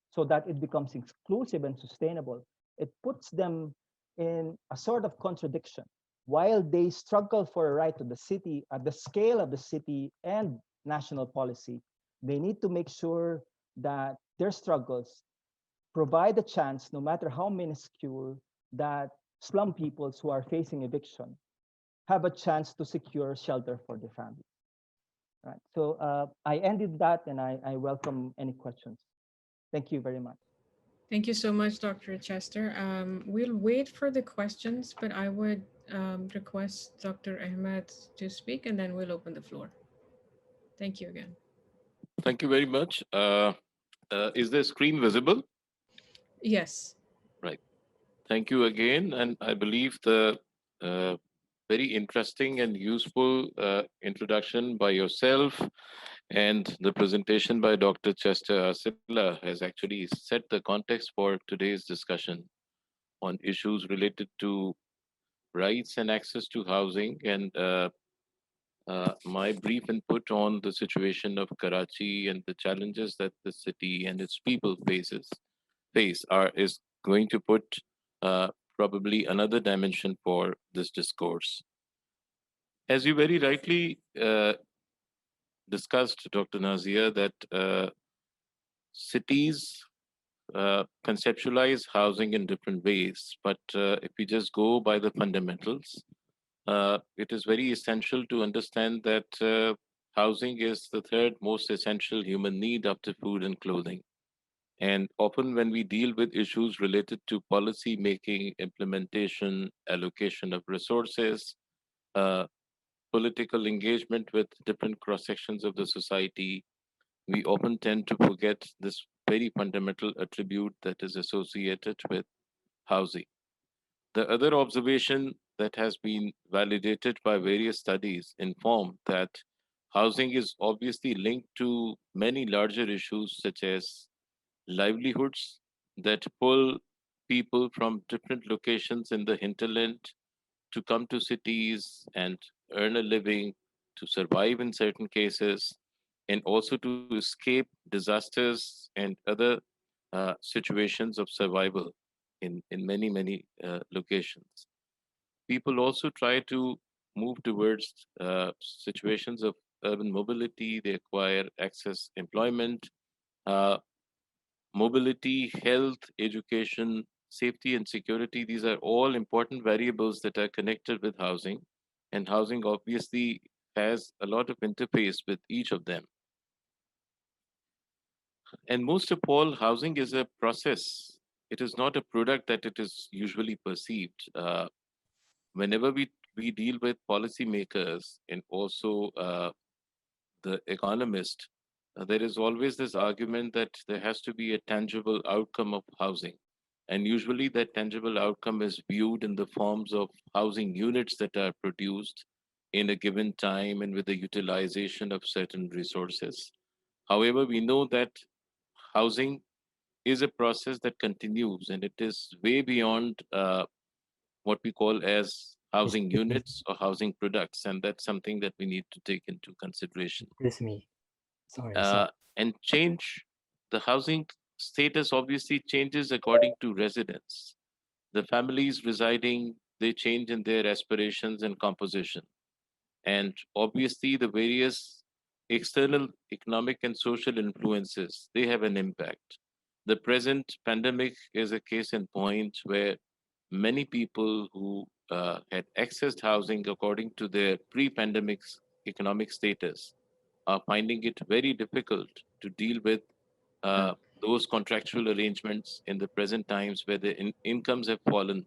so that it becomes exclusive and sustainable. It puts them in a sort of contradiction. While they struggle for a right to the city at the scale of the city and national policy, they need to make sure that their struggles provide a chance, no matter how minuscule, that slum peoples who are facing eviction have a chance to secure shelter for their families. Right. So I ended that, and I welcome any questions. Thank you very much. Thank you so much, Dr. Chester. We'll wait for the questions, but I would request Dr. Ahmed to speak, and then we'll open the floor. Thank you again. Thank you very much. Is the screen visible? Yes. Right. Thank you again. And I believe the very interesting and useful introduction by yourself and the presentation by Dr. Chester Arcilla has actually set the context for today's discussion on issues related to rights and access to housing, and my brief input on the situation of Karachi and the challenges that the city and its people is going to put probably another dimension for this discourse. As you very rightly discussed, Dr. Nazia, that cities conceptualize housing in different ways, but if we just go by the fundamentals, it is very essential to understand that housing is the third most essential human need after food and clothing. And often when we deal with issues related to policy making, implementation, allocation of resources, political engagement with different cross-sections of the society, we often tend to forget this very fundamental attribute that is associated with housing. The other observation that has been validated by various studies inform that housing is obviously linked to many larger issues such as livelihoods that pull people from different locations in the hinterland to come to cities and earn a living, to survive in certain cases, and also to escape disasters and other situations of survival in many locations. People also try to move towards situations of urban mobility. They acquire access, employment, uh, mobility, health, education, safety, and security. These are all important variables that are connected with housing. And housing obviously has a lot of interface with each of them. And most of all, housing is a process. It is not a product that it is usually perceived. Whenever we deal with policymakers and also the economist, there is always this argument that there has to be a tangible outcome of housing. And usually that tangible outcome is viewed in the forms of housing units that are produced in a given time and with the utilization of certain resources. However, we know that housing is a process that continues and it is way beyond what we call as housing units or housing products. And that's something that we need to take into consideration. It's me. Sorry. And change, the housing status obviously changes according to residents. The families residing, they change in their aspirations and composition. And obviously the various external economic and social influences, they have an impact. The present pandemic is a case in point where many people who had accessed housing according to their pre-pandemic economic status are finding it very difficult to deal with those contractual arrangements in the present times where their incomes have fallen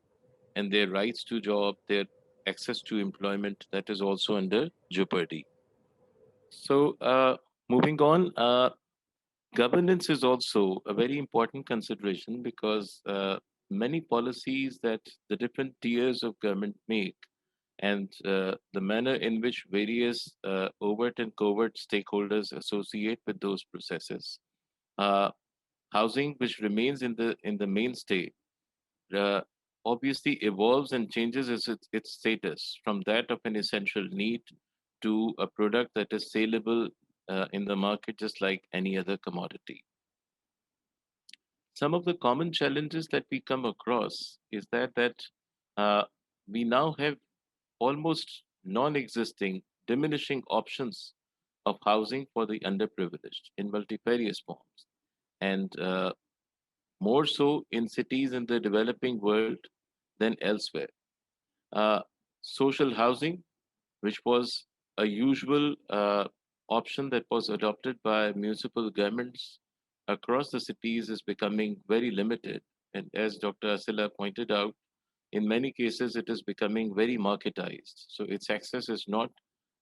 and their rights to job, their access to employment, that is also under jeopardy. So moving on, governance is also a very important consideration because many policies that the different tiers of government make and the manner in which various overt and covert stakeholders associate with those processes. Housing, which remains in the mainstay, uh, obviously evolves and changes its status from that of an essential need to a product that is saleable in the market just like any other commodity. Some of the common challenges that we come across is that uh, we now have almost non-existing, diminishing options of housing for the underprivileged in multifarious forms, and more so in cities in the developing world than elsewhere. Uh, Social housing, which was a usual option that was adopted by municipal governments across the cities, is becoming very limited. And as Dr. Arcilla pointed out, in many cases, it is becoming very marketized. So its access is not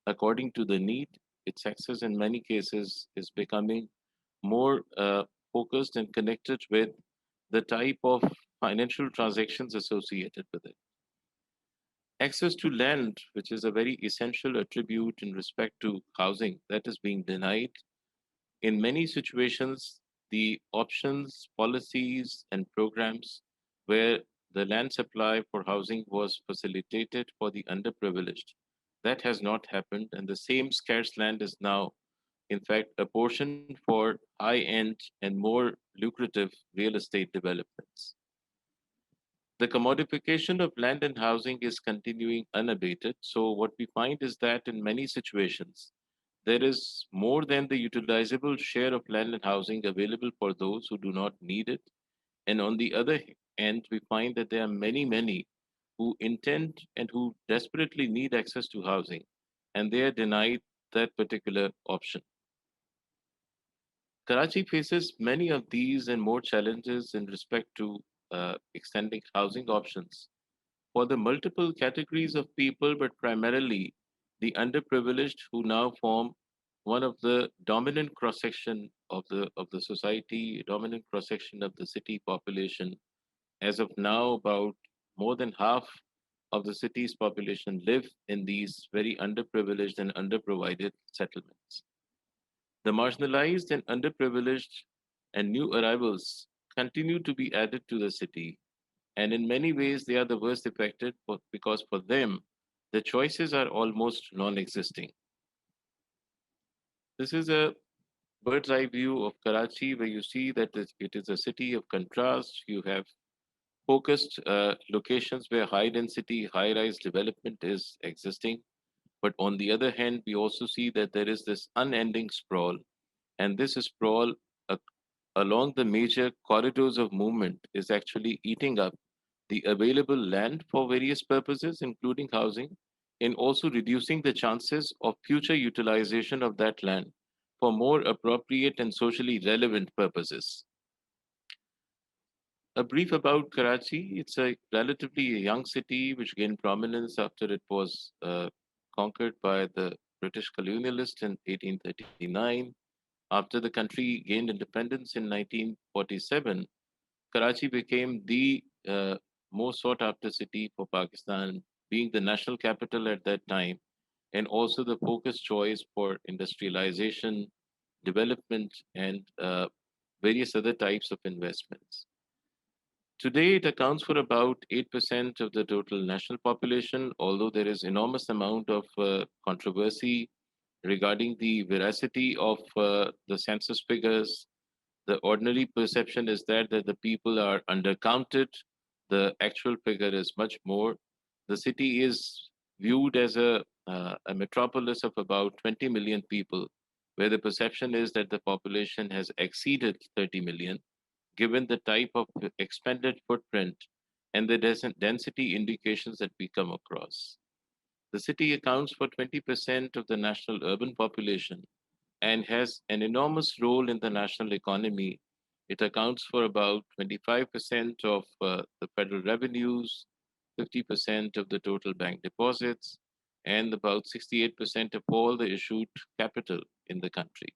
according to the need. Its access in many cases is becoming more focused and connected with the type of financial transactions associated with it. Access to land, which is a very essential attribute in respect to housing, that is being denied. In many situations, the options, policies, and programs where the land supply for housing was facilitated for the underprivileged, that has not happened. And the same scarce land is now, in fact, apportioned for high end and more lucrative real estate developments. The commodification of land and housing is continuing unabated. So, what we find is that in many situations, there is more than the utilizable share of land and housing available for those who do not need it. And on the other hand, we find that there are many who intend and who desperately need access to housing, and they are denied that particular option. Karachi faces many of these and more challenges in respect to extending housing options for the multiple categories of people, but primarily the underprivileged who now form one of the dominant cross section of the society, dominant cross section of the city population. As of now, about more than half of the city's population live in these very underprivileged and underprovided settlements. The marginalized and underprivileged and new arrivals continue to be added to the city, and in many ways, they are the worst affected because for them, the choices are almost non existing. This is a bird's eye view of Karachi where you see that it is a city of contrast. You have focused locations where high density, high rise development is existing. But on the other hand, we also see that there is this unending sprawl, and this sprawl uh, along the major corridors of movement is actually eating up the available land for various purposes, including housing, and also reducing the chances of future utilization of that land for more appropriate and socially relevant purposes. A brief about Karachi. It's a relatively young city which gained prominence after it was conquered by the British colonialists in 1839. After the country gained independence in 1947, Karachi became the most sought after city for Pakistan, being the national capital at that time, and also the focus choice for industrialization, development, and various other types of investments. Today, it accounts for about 8% of the total national population, although there is enormous amount of controversy regarding the veracity of the census figures. The ordinary perception is that the people are undercounted. The actual figure is much more. The city is viewed as a metropolis of about 20 million people, where the perception is that the population has exceeded 30 million, given the type of expanded footprint and the density indications that we come across. The city accounts for 20% of the national urban population and has an enormous role in the national economy. It accounts for about 25% of the federal revenues, 50% of the total bank deposits, and about 68% of all the issued capital in the country.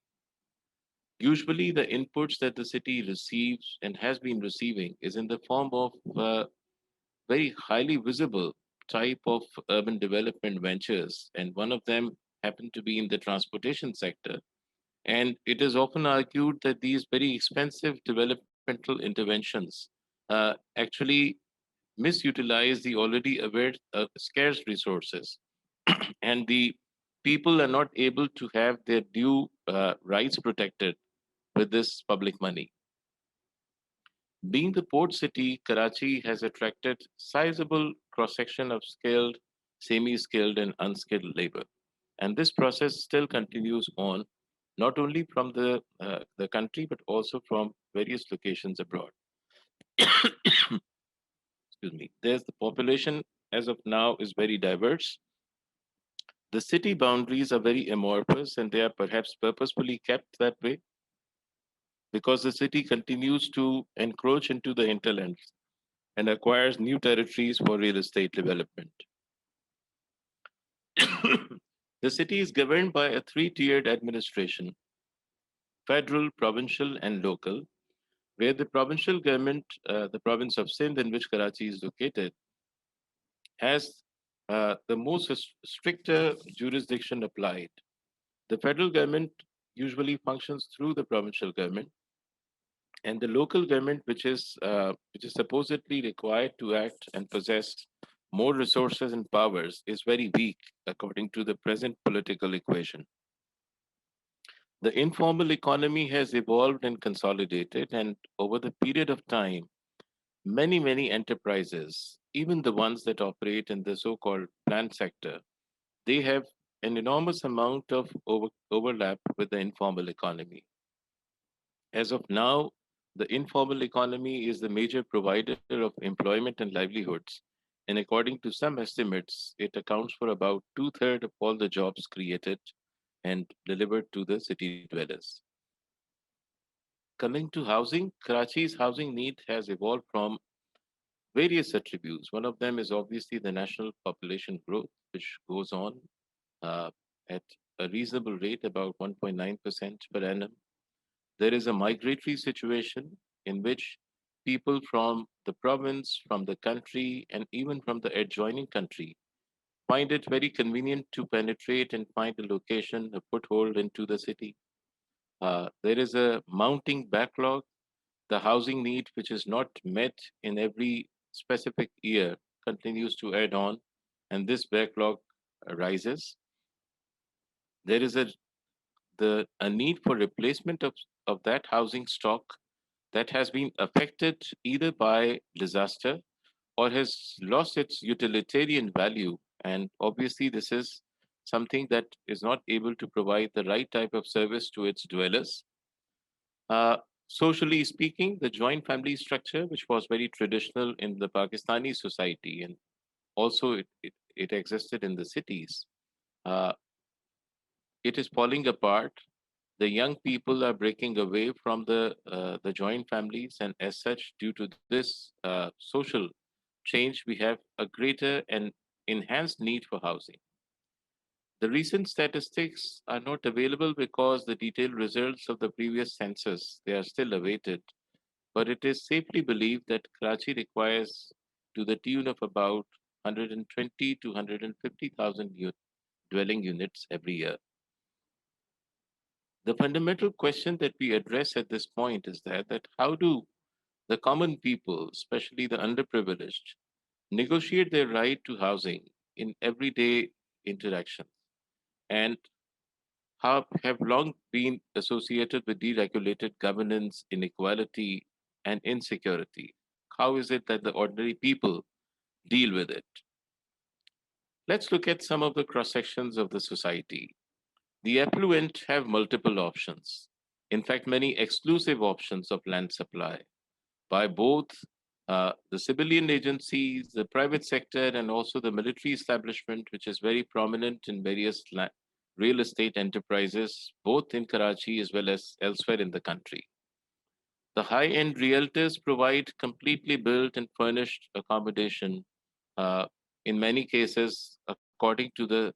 Usually, the inputs that the city receives and has been receiving is in the form of very highly visible type of urban development ventures, and one of them happened to be in the transportation sector. And it is often argued that these very expensive developmental interventions actually misutilize the already aware scarce resources, and the people are not able to have their due rights protected with this public money. Being the port city, Karachi has attracted sizable cross-section of skilled, semi-skilled, and unskilled labor. And this process still continues on, not only from the country, but also from various locations abroad. Excuse me. There's the population as of now is very diverse. The city boundaries are very amorphous, and they are perhaps purposefully kept that way because the city continues to encroach into the hinterlands and acquires new territories for real estate development. The city is governed by a three-tiered administration: federal, provincial, and local, where the provincial government, the province of Sindh, in which Karachi is located, has the most stricter jurisdiction applied. The federal government usually functions through the provincial government, and the local government, which is supposedly required to act and possess more resources and powers, is very weak according to the present political equation. The informal economy has evolved and consolidated, and over the period of time, many enterprises, even the ones that operate in the so-called planned sector, they have an enormous amount of overlap with the informal economy. As of now, the informal economy is the major provider of employment and livelihoods. And according to some estimates, it accounts for about 2/3 of all the jobs created and delivered to the city dwellers. Coming to housing, Karachi's housing need has evolved from various attributes. One of them is obviously the national population growth, which goes on at a reasonable rate, about 1.9% per annum. There is a migratory situation in which people from the province, from the country, and even from the adjoining country find it very convenient to penetrate and find a location, a foothold into the city. There is a mounting backlog. The housing need, which is not met in every specific year, continues to add on, and this backlog rises. There is a need for replacement of that housing stock that has been affected either by disaster or has lost its utilitarian value. And obviously, this is something that is not able to provide the right type of service to its dwellers. Socially speaking, the joint family structure, which was very traditional in the Pakistani society, and also it existed in the cities, it is falling apart. The young people are breaking away from the joint families, and as such, due to this social change, we have a greater and enhanced need for housing. The recent statistics are not available because the detailed results of the previous census, they are still awaited, but it is safely believed that Karachi requires to the tune of about 120 to 150,000 dwelling units every year. The fundamental question that we address at this point is that how do the common people, especially the underprivileged, negotiate their right to housing in everyday interactions, and have long been associated with deregulated governance, inequality, and insecurity. How is it that the ordinary people deal with it? Let's look at some of the cross sections of the society. The affluent have multiple options. In fact, many exclusive options of land supply by both the civilian agencies, the private sector, and also the military establishment, which is very prominent in various real estate enterprises, both in Karachi as well as elsewhere in the country. The high-end realtors provide completely built and furnished accommodation, in many cases, according to the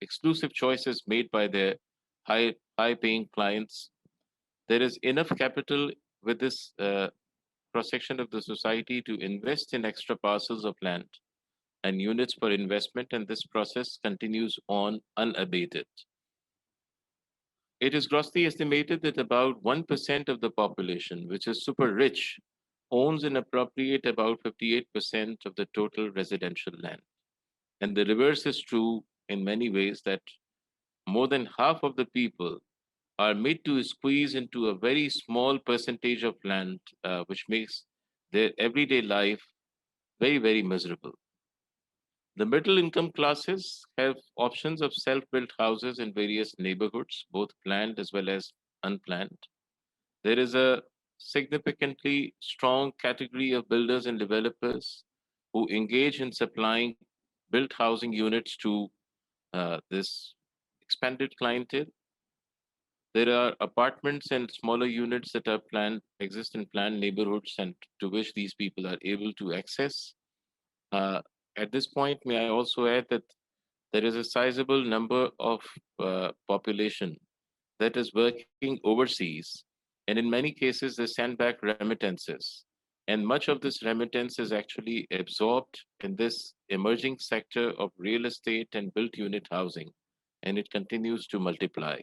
exclusive choices made by their high-paying clients. There is enough capital with this cross-section of the society to invest in extra parcels of land and units for investment, and this process continues on unabated. It is grossly estimated that about 1% of the population, which is super rich, owns and appropriate about 58% of the total residential land. And the reverse is true in many ways, that more than half of the people are made to squeeze into a very small percentage of land, which makes their everyday life very, very miserable. The middle income classes have options of self-built houses in various neighborhoods, both planned as well as unplanned. There is a significantly strong category of builders and developers who engage in supplying built housing units to this expanded clientele. There are apartments and smaller units that are exist in planned neighborhoods, and to which these people are able to access. At this point, may I also add that there is a sizable number of population that is working overseas, and in many cases they send back remittances. And much of this remittance is actually absorbed in this emerging sector of real estate and built unit housing, and it continues to multiply.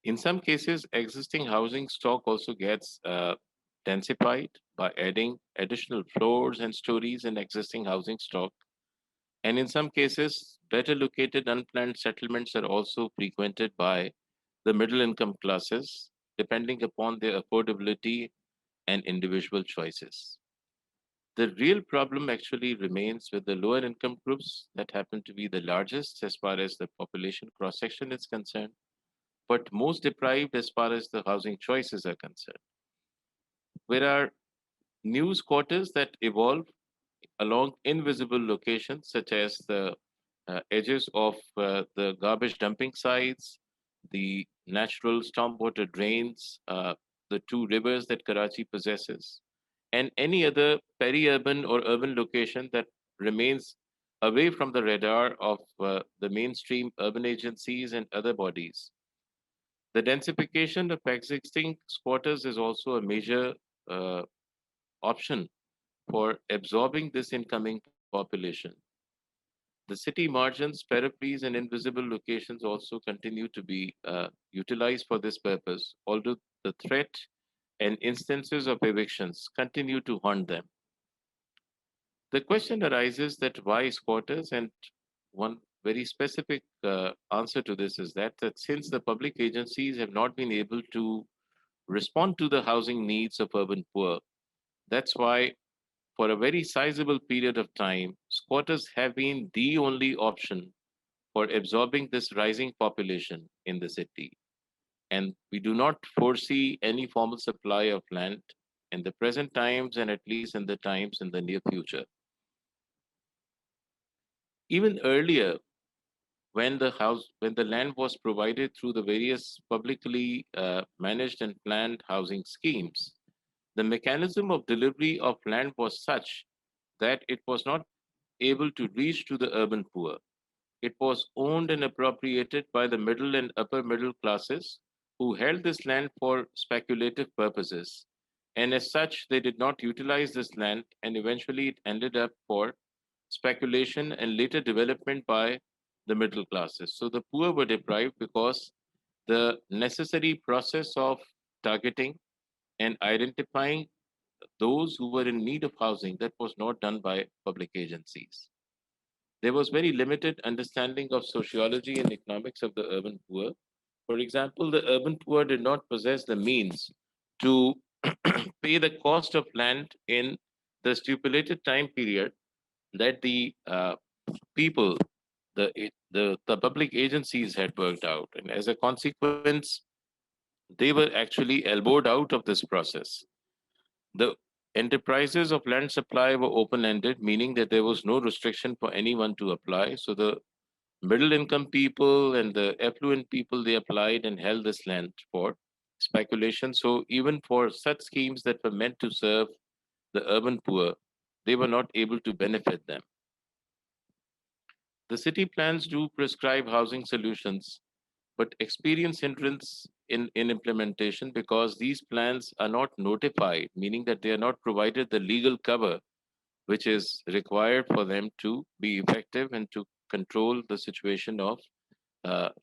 In some cases, existing housing stock also gets densified by adding additional floors and stories in existing housing stock. And in some cases, better located unplanned settlements are also frequented by the middle income classes, depending upon their affordability and individual choices. The real problem actually remains with the lower income groups that happen to be the largest as far as the population cross-section is concerned, but most deprived as far as the housing choices are concerned. There are news quarters that evolve along invisible locations, such as the edges of the garbage dumping sites, the natural stormwater drains, the two rivers that Karachi possesses, and any other peri-urban or urban location that remains away from the radar of the mainstream urban agencies and other bodies. The densification of existing squatters is also a major option for absorbing this incoming population. The city margins, peripheries, and invisible locations also continue to be utilized for this purpose, although the threat and instances of evictions continue to haunt them. The question arises that why squatters, and one very specific answer to this is that since the public agencies have not been able to respond to the housing needs of urban poor, that's why for a very sizable period of time, squatters have been the only option for absorbing this rising population in the city. And we do not foresee any formal supply of land in the present times and at least in the times in the near future. Even earlier, when the land was provided through the various publicly managed and planned housing schemes, the mechanism of delivery of land was such that it was not able to reach to the urban poor. It was owned and appropriated by the middle and upper middle classes who held this land for speculative purposes. And as such, they did not utilize this land, and eventually it ended up for speculation and later development by the middle classes. So the poor were deprived because the necessary process of targeting and identifying those who were in need of housing, that was not done by public agencies. There was very limited understanding of sociology and economics of the urban poor. For example, the urban poor did not possess the means to pay the cost of land in the stipulated time period that the people, the public agencies had worked out. And as a consequence, they were actually elbowed out of this process. The enterprises of land supply were open-ended, meaning that there was no restriction for anyone to apply. So the middle income people and the affluent people, they applied and held this land for speculation. So even for such schemes that were meant to serve the urban poor, they were not able to benefit them. The city plans do prescribe housing solutions, but experience hindrance in implementation because these plans are not notified, meaning that they are not provided the legal cover which is required for them to be effective and to control the situation of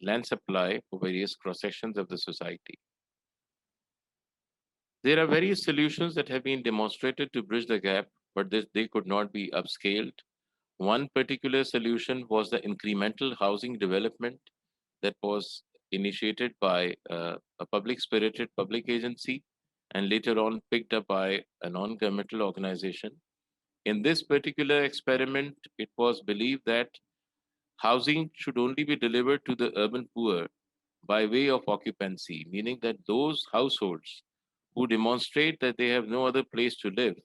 land supply for various cross-sections of the society. There are various solutions that have been demonstrated to bridge the gap, but they could not be upscaled. One particular solution was the incremental housing development that was initiated by a public-spirited public agency and later on picked up by a non-governmental organization. In this particular experiment, it was believed that housing should only be delivered to the urban poor by way of occupancy, meaning that those households who demonstrate that they have no other place to live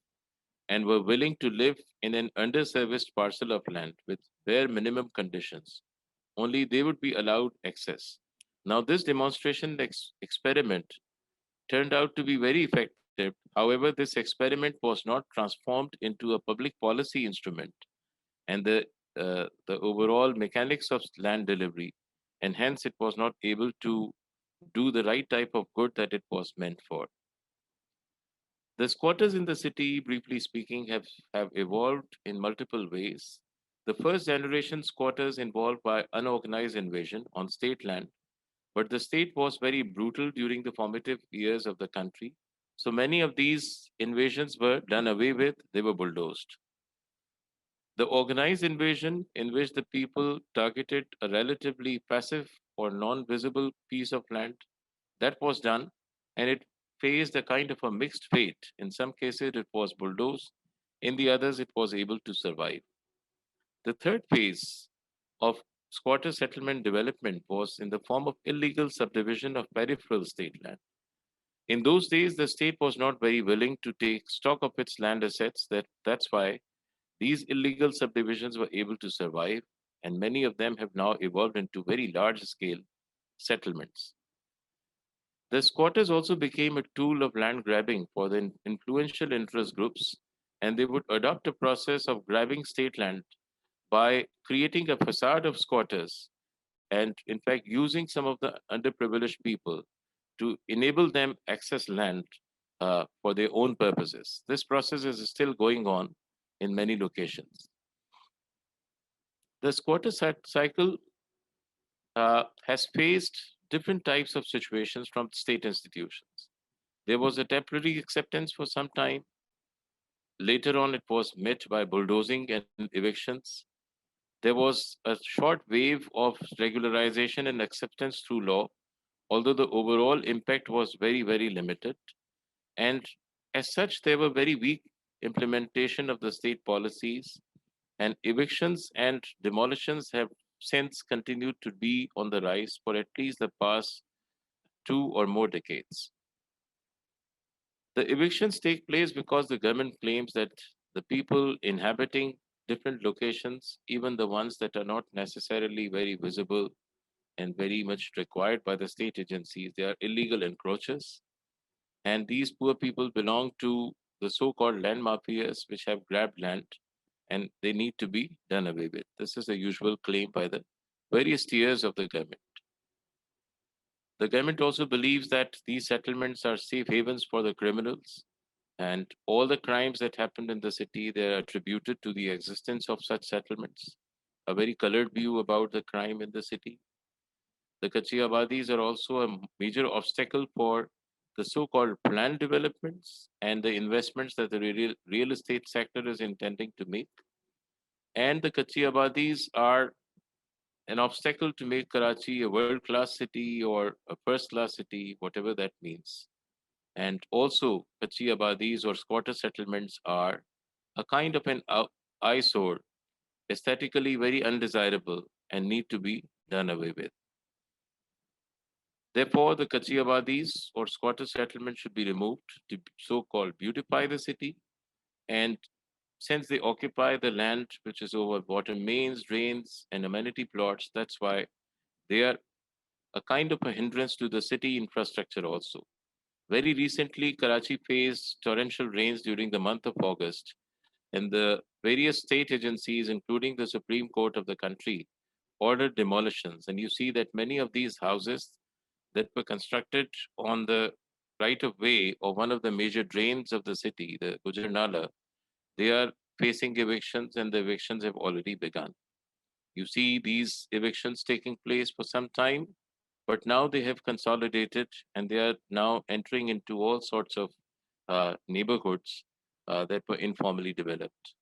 and were willing to live in an underserviced parcel of land with bare minimum conditions, only they would be allowed access. Now, this demonstration experiment turned out to be very effective. However, this experiment was not transformed into a public policy instrument, and the overall mechanics of land delivery, and hence it was not able to do the right type of good that it was meant for. The squatters in the city, briefly speaking, have evolved in multiple ways. The first generation squatters involved by unorganized invasion on state land, but the state was very brutal during the formative years of the country. So many of these invasions were done away with, they were bulldozed. The organized invasion, in which the people targeted a relatively passive or non-visible piece of land, that was done, and it faced a kind of a mixed fate. In some cases, it was bulldozed. In the others, it was able to survive. The third phase of squatter settlement development was in the form of illegal subdivision of peripheral state land. In those days, the state was not very willing to take stock of its land assets. That's why these illegal subdivisions were able to survive, and many of them have now evolved into very large-scale settlements. The squatters also became a tool of land grabbing for the influential interest groups, and they would adopt a process of grabbing state land by creating a facade of squatters and, in fact, using some of the underprivileged people to enable them access land for their own purposes. This process is still going on in many locations. The squatter cycle has faced different types of situations from state institutions. There was a temporary acceptance for some time. Later on, it was met by bulldozing and evictions. There was a short wave of regularization and acceptance through law, although the overall impact was very, very limited. And as such, there were very weak implementation of the state policies, and evictions and demolitions have since continued to be on the rise for at least the past 2 or more decades. The evictions take place because the government claims that the people inhabiting different locations, even the ones that are not necessarily very visible and very much required by the state agencies, they are illegal encroachers. And these poor people belong to the so-called land mafias, which have grabbed land and they need to be done away with. This is a usual claim by the various tiers of the government. The government also believes that these settlements are safe havens for the criminals, and all the crimes that happened in the city, they are attributed to the existence of such settlements. A very colored view about the crime in the city. The Kachi Abadis are also a major obstacle for the so-called planned developments and the investments that the real estate sector is intending to make. And the Kachi Abadis are an obstacle to make Karachi a world-class city or a first-class city, whatever that means. And also, Kachi Abadis or squatter settlements are a kind of an eyesore, aesthetically very undesirable and need to be done away with. Therefore, the Kachi Abadis or squatter settlements should be removed to so-called beautify the city. And since they occupy the land which is over water mains, drains, and amenity plots, that's why they are a kind of a hindrance to the city infrastructure also. Very recently, Karachi faced torrential rains during the month of August, and the various state agencies, including the Supreme Court of the country, ordered demolitions. And you see that many of these houses that were constructed on the right of way of one of the major drains of the city, the Gujar Nala, they are facing evictions and the evictions have already begun. You see these evictions taking place for some time, but now they have consolidated and they are now entering into all sorts of neighborhoods that were informally developed.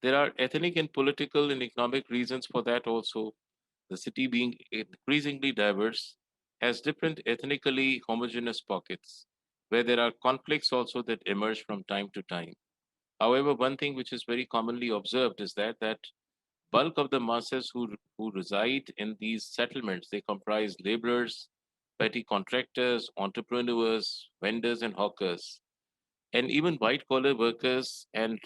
There are ethnic and political and economic reasons for that also. The city being increasingly diverse has different ethnically homogeneous pockets where there are conflicts also that emerge from time to time. However, one thing which is very commonly observed is that bulk of the masses who reside in these settlements, they comprise laborers, petty contractors, entrepreneurs, vendors and hawkers, and even white collar workers and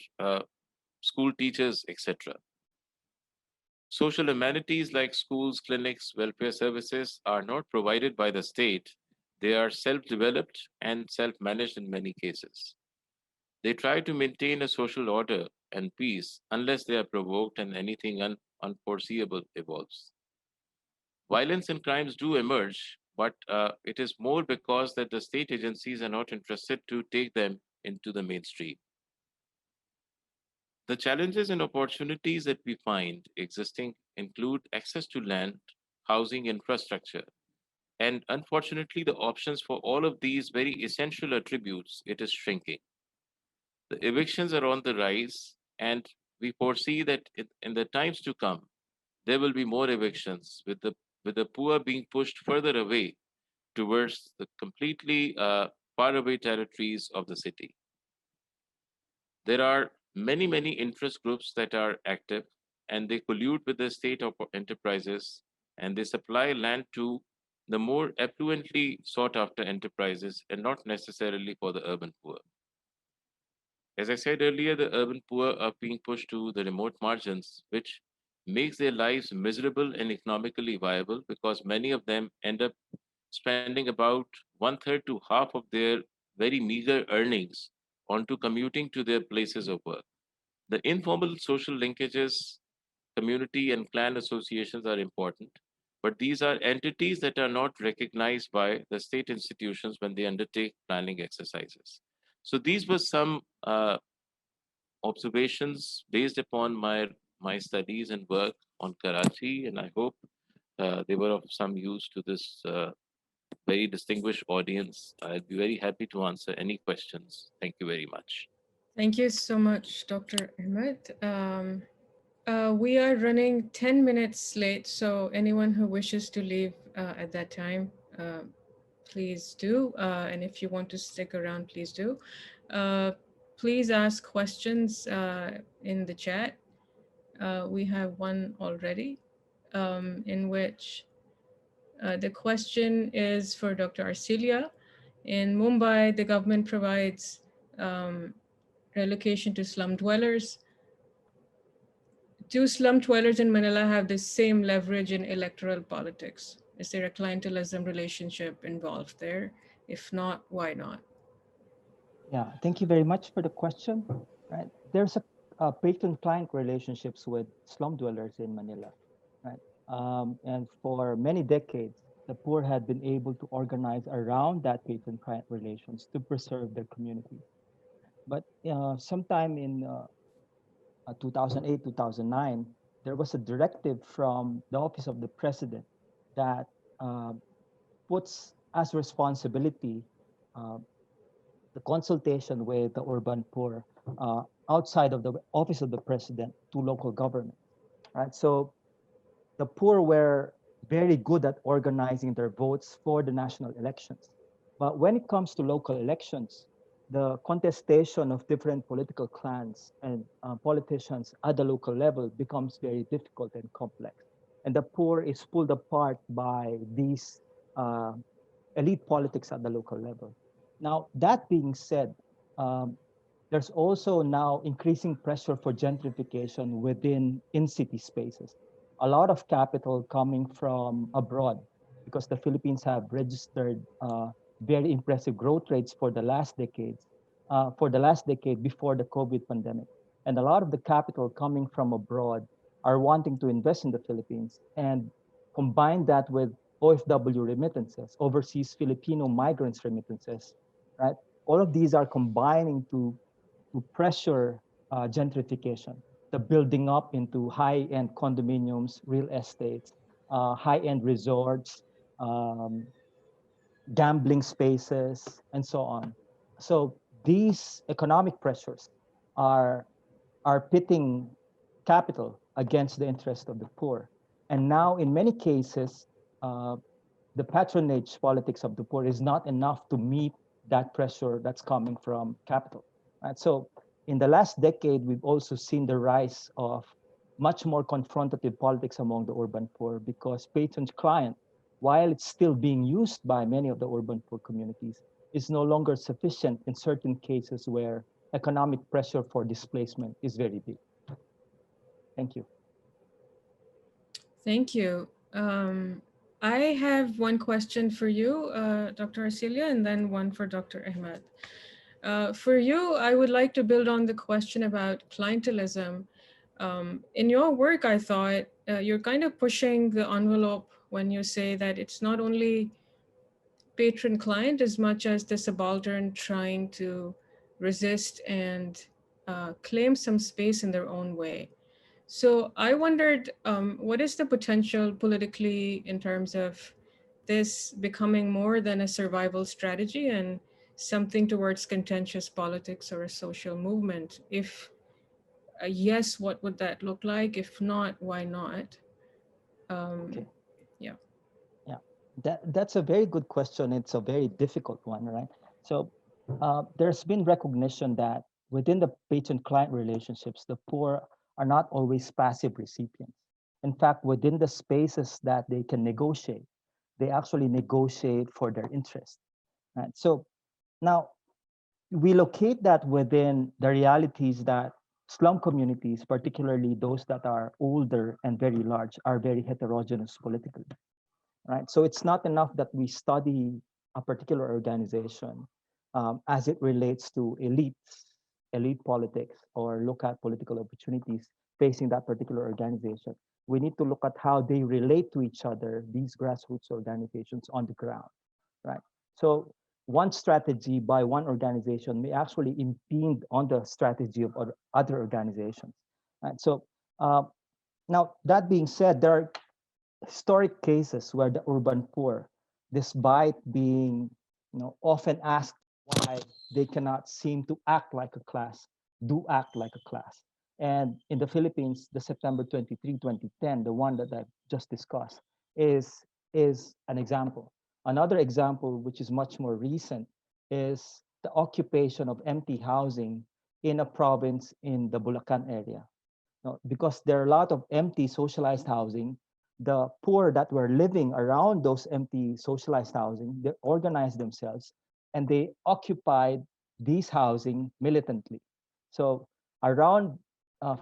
school teachers, etc. Social amenities like schools, clinics, welfare services are not provided by the state. They are self-developed and self-managed in many cases. They try to maintain a social order and peace unless they are provoked and anything unforeseeable evolves. Violence and crimes do emerge, but it is more because that the state agencies are not interested to take them into the mainstream. The challenges and opportunities that we find existing include access to land, housing, infrastructure, and unfortunately, the options for all of these very essential attributes, it is shrinking. The evictions are on the rise, and we foresee that in the times to come, there will be more evictions with the poor being pushed further away towards the completely faraway territories of the city. There are many interest groups that are active and they collude with the state enterprises and they supply land to the more affluently sought after enterprises and not necessarily for the urban poor. As I said earlier, the urban poor are being pushed to the remote margins, which makes their lives miserable and economically viable because many of them end up spending about 1/3 to half of their very meager earnings onto commuting to their places of work. The informal social linkages, community and clan associations are important, but these are entities that are not recognized by the state institutions when they undertake planning exercises. So these were some observations based upon my studies and work on Karachi, and I hope they were of some use to this very distinguished audience. I'd be very happy to answer any questions. Thank you very much. Thank you so much, Dr. Ahmed. We are running 10 minutes late, so anyone who wishes to leave at that time, please do. And if you want to stick around, please do. Please ask questions in the chat. We have one already, in which the question is for Dr. Arcilla. In Mumbai, the government provides relocation to slum dwellers. Do slum dwellers in Manila have the same leverage in electoral politics? Is there a clientelism relationship involved there? If not, why not? Yeah, thank you very much for the question. Right, there's a patron-client relationships with slum dwellers in Manila, right? And for many decades, the poor had been able to organize around that patron-client relations to preserve their community. But sometime in 2008, 2009, there was a directive from the Office of the President that puts as responsibility uh, the consultation with the urban poor outside of the Office of the President to local government. Right, so the poor were very good at organizing their votes for the national elections. But when it comes to local elections, the contestation of different political clans and politicians at the local level becomes very difficult and complex. And the poor is pulled apart by these uh, elite politics at the local level. Now, that being said, um, there's also now increasing pressure for gentrification within in-city spaces. A lot of capital coming from abroad because the Philippines have registered very impressive growth rates for the last decade before the COVID pandemic. And a lot of the capital coming from abroad are wanting to invest in the Philippines and combine that with OFW remittances, overseas Filipino migrants remittances, right? All of these are combining to pressure gentrification, the building up into high-end condominiums, real estates, high-end resorts, um, gambling spaces, and so on. So these economic pressures are pitting capital against the interest of the poor. And now, in many cases, the patronage politics of the poor is not enough to meet that pressure that's coming from capital. Right? So in the last decade, we've also seen the rise of much more confrontative politics among the urban poor because patron-client, while it's still being used by many of the urban poor communities, is no longer sufficient in certain cases where economic pressure for displacement is very big. Thank you. Thank you. I have one question for you, Dr. Arcilla, and then one for Dr. Ahmed. For you, I would like to build on the question about clientelism. In your work, I thought you're kind of pushing the envelope when you say that it's not only patron-client as much as the subaltern trying to resist and claim some space in their own way. So I wondered, what is the potential politically in terms of this becoming more than a survival strategy and something towards contentious politics or a social movement? If yes, what would that look like? If not, why not? Okay. Yeah. Yeah, that's a very good question. It's a very difficult one, right? So there's been recognition that within the patron-client relationships, the poor are not always passive recipients. In fact, within the spaces that they can negotiate, they actually negotiate for their interest. Right? So now we locate that within the realities that slum communities, particularly those that are older and very large, are very heterogeneous politically. Right? So it's not enough that we study a particular organization as it relates to elite politics, or look at political opportunities facing that particular organization. We need to look at how they relate to each other, these grassroots organizations on the ground, right? So one strategy by one organization may actually impede on the strategy of other organizations. Right? So now that being said, there are historic cases where the urban poor, despite being often asked why they cannot seem to act like a class, do act like a class. And in the Philippines, the September 23, 2010, the one that I've just discussed, is an example. Another example, which is much more recent, is the occupation of empty housing in a province in the Bulacan area. because there are a lot of empty socialized housing. The poor that were living around those empty socialized housing, they organized themselves and they occupied these housing militantly. So around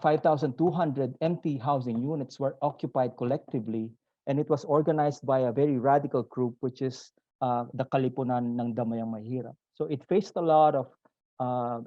5,200 empty housing units were occupied collectively, and it was organized by a very radical group, which is the Kalipunan ng Damayang Mahirap. So it faced a lot of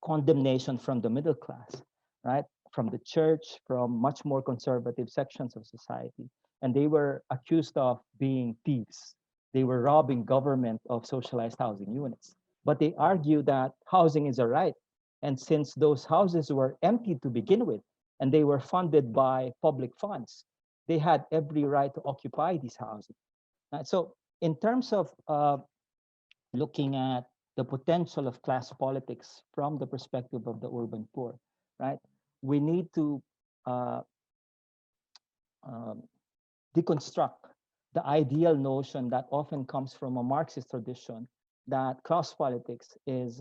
condemnation from the middle class, right? From the church, from much more conservative sections of society. And they were accused of being thieves. They were robbing government of socialized housing units. But they argue that housing is a right. And since those houses were empty to begin with, and they were funded by public funds, they had every right to occupy these houses. So in terms of looking at the potential of class politics from the perspective of the urban poor, right? We need to deconstruct the ideal notion that often comes from a Marxist tradition that class politics is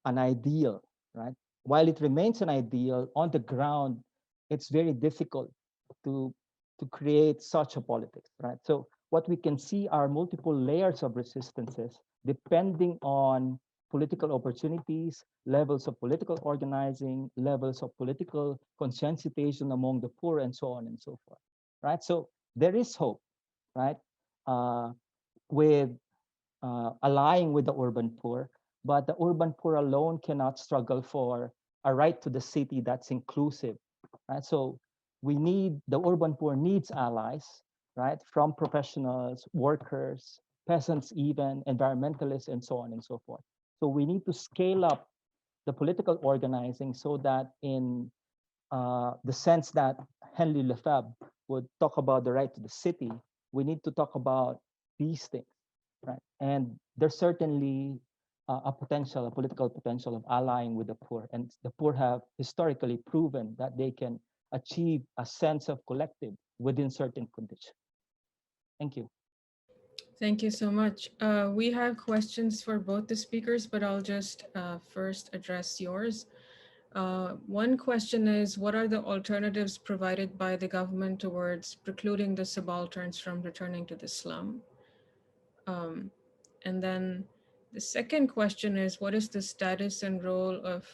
an ideal, right? While it remains an ideal, on the ground, it's very difficult to create such a politics, right? So what we can see are multiple layers of resistances depending on political opportunities, levels of political organizing, levels of political conscientization among the poor, and so on and so forth, right? So there is hope, right? With allying with the urban poor, but the urban poor alone cannot struggle for a right to the city that's inclusive, right? So the urban poor needs allies, right? From professionals, workers, peasants even, environmentalists, and so on and so forth. So we need to scale up the political organizing so that in the sense that Henry Lefebvre would talk about the right to the city, we need to talk about these things, right? And there's certainly a political potential of allying with the poor. And the poor have historically proven that they can achieve a sense of collective within certain conditions. Thank you. Thank you so much. We have questions for both the speakers, but I'll just first address yours. One question is, what are the alternatives provided by the government towards precluding the subalterns from returning to the slum? And then the second question is, what is the status and role of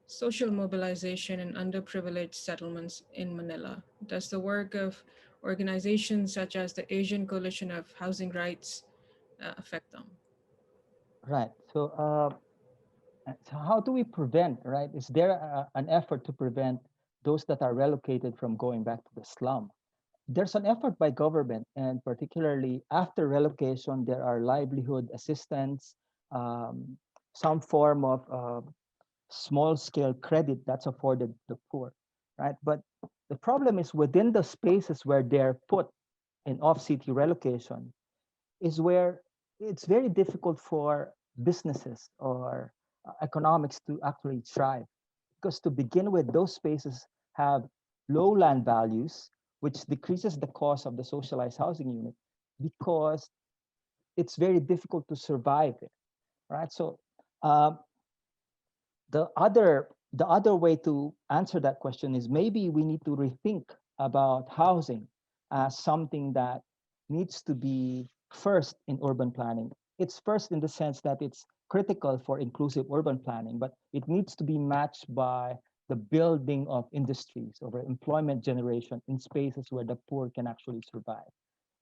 social mobilization in underprivileged settlements in Manila? Does the work of organizations such as the Asian Coalition of Housing Rights affect them? Right. So how do we prevent, right? Is there an effort to prevent those that are relocated from going back to the slum? There's an effort by government, and particularly after relocation, there are livelihood assistance, some form of small-scale credit that's afforded to the poor, right? But the problem is within the spaces where they're put in off-city relocation is where it's very difficult for businesses or economics to actually thrive. Because to begin with, those spaces have low land values, which decreases the cost of the socialized housing unit because it's very difficult to survive it, right? So the other way to answer that question is maybe we need to rethink about housing as something that needs to be first in urban planning. It's first in the sense that it's critical for inclusive urban planning, but it needs to be matched by the building of industries or employment generation in spaces where the poor can actually survive.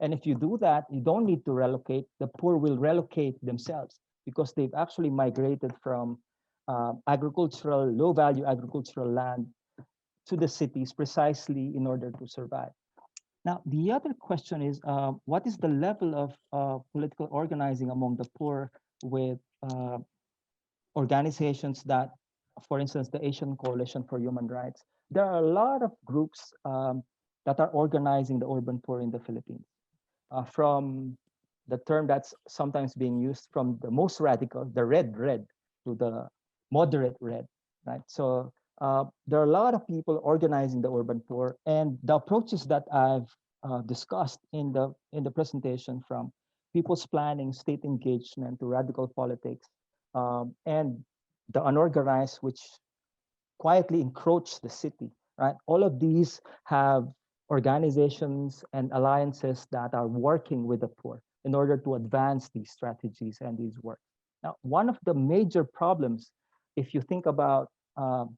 And if you do that, you don't need to relocate. The poor will relocate themselves because they've actually migrated from low-value agricultural land to the cities precisely in order to survive. Now, the other question is, what is the level of political organizing among the poor with organizations that, for instance, the Asian Coalition for Human Rights? There are a lot of groups that are organizing the urban poor in the Philippines. From the term that's sometimes being used from the most radical, the red, to the moderate red, right? So there are a lot of people organizing the urban poor, and the approaches that I've discussed in the presentation, from people's planning, state engagement, to radical politics, and the unorganized, which quietly encroach the city. right? All of these have organizations and alliances that are working with the poor in order to advance these strategies and these work. Now, one of the major problems, if you think about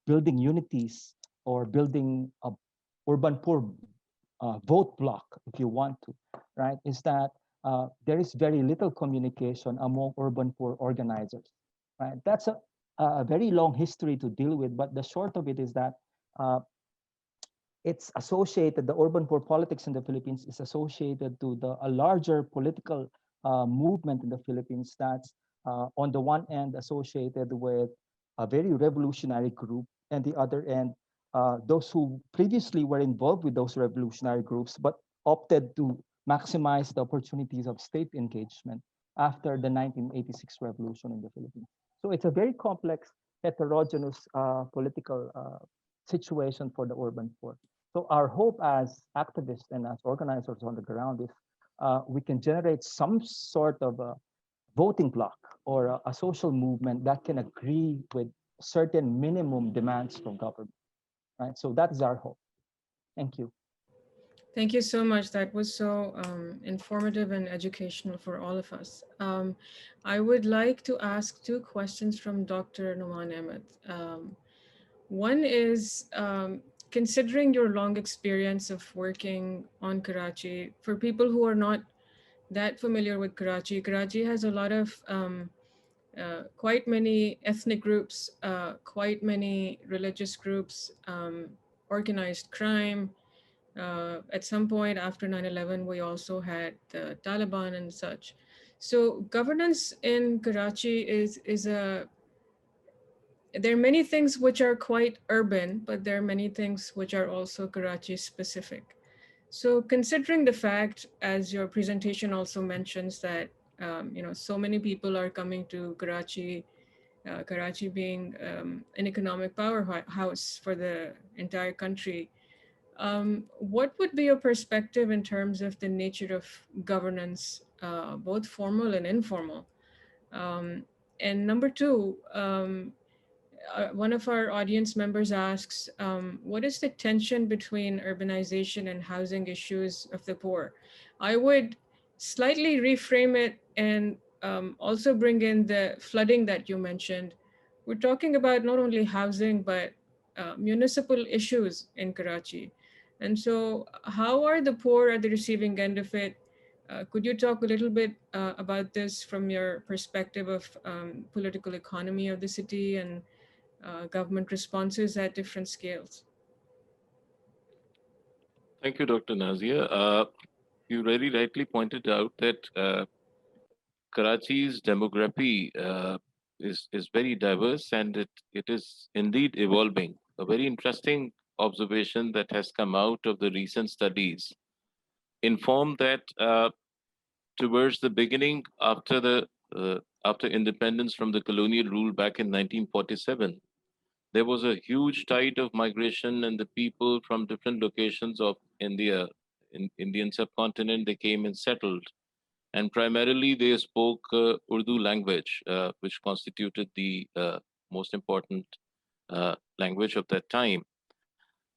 building unities or building a urban poor vote block, if you want to, right, is that there is very little communication among urban poor organizers, right? That's a very long history to deal with, but the short of it is that it's associated, the urban poor politics in the Philippines is associated to a larger political movement in the Philippines that's on the one end associated with a very revolutionary group, and the other end, those who previously were involved with those revolutionary groups, but opted to maximize the opportunities of state engagement after the 1986 revolution in the Philippines. So it's a very complex, heterogeneous political situation for the urban poor. So our hope as activists and as organizers on the ground is we can generate some sort of a voting bloc or a social movement that can agree with certain minimum demands from government, right? So that is our hope. Thank you. Thank you so much. That was so informative and educational for all of us. I would like to ask two questions from Dr. Noman Ahmed. One is, considering your long experience of working on Karachi, for people who are not that familiar with Karachi, Karachi has a lot of quite many ethnic groups, quite many religious groups, organized crime. At some point after 9/11, we also had the Taliban and such. So governance in Karachi is there are many things which are quite urban, but there are many things which are also Karachi specific. So considering the fact, as your presentation also mentions, that so many people are coming to Karachi, Karachi being an economic powerhouse for the entire country, what would be your perspective in terms of the nature of governance, both formal and informal? And number two, one of our audience members asks, what is the tension between urbanization and housing issues of the poor? I would slightly reframe it and also bring in the flooding that you mentioned. We're talking about not only housing, but municipal issues in Karachi. And so how are the poor at the receiving end of it? Could you talk a little bit about this from your perspective of political economy of the city and government responses at different scales? Thank you, Dr. Nazia. You very rightly pointed out that Karachi's demography is very diverse, and it is indeed evolving. A very interesting observation that has come out of the recent studies informed that towards the beginning after independence from the colonial rule back in 1947, there was a huge tide of migration, and the people from different locations of India, in Indian subcontinent, they came and settled. And primarily they spoke Urdu language, which constituted the most important language of that time.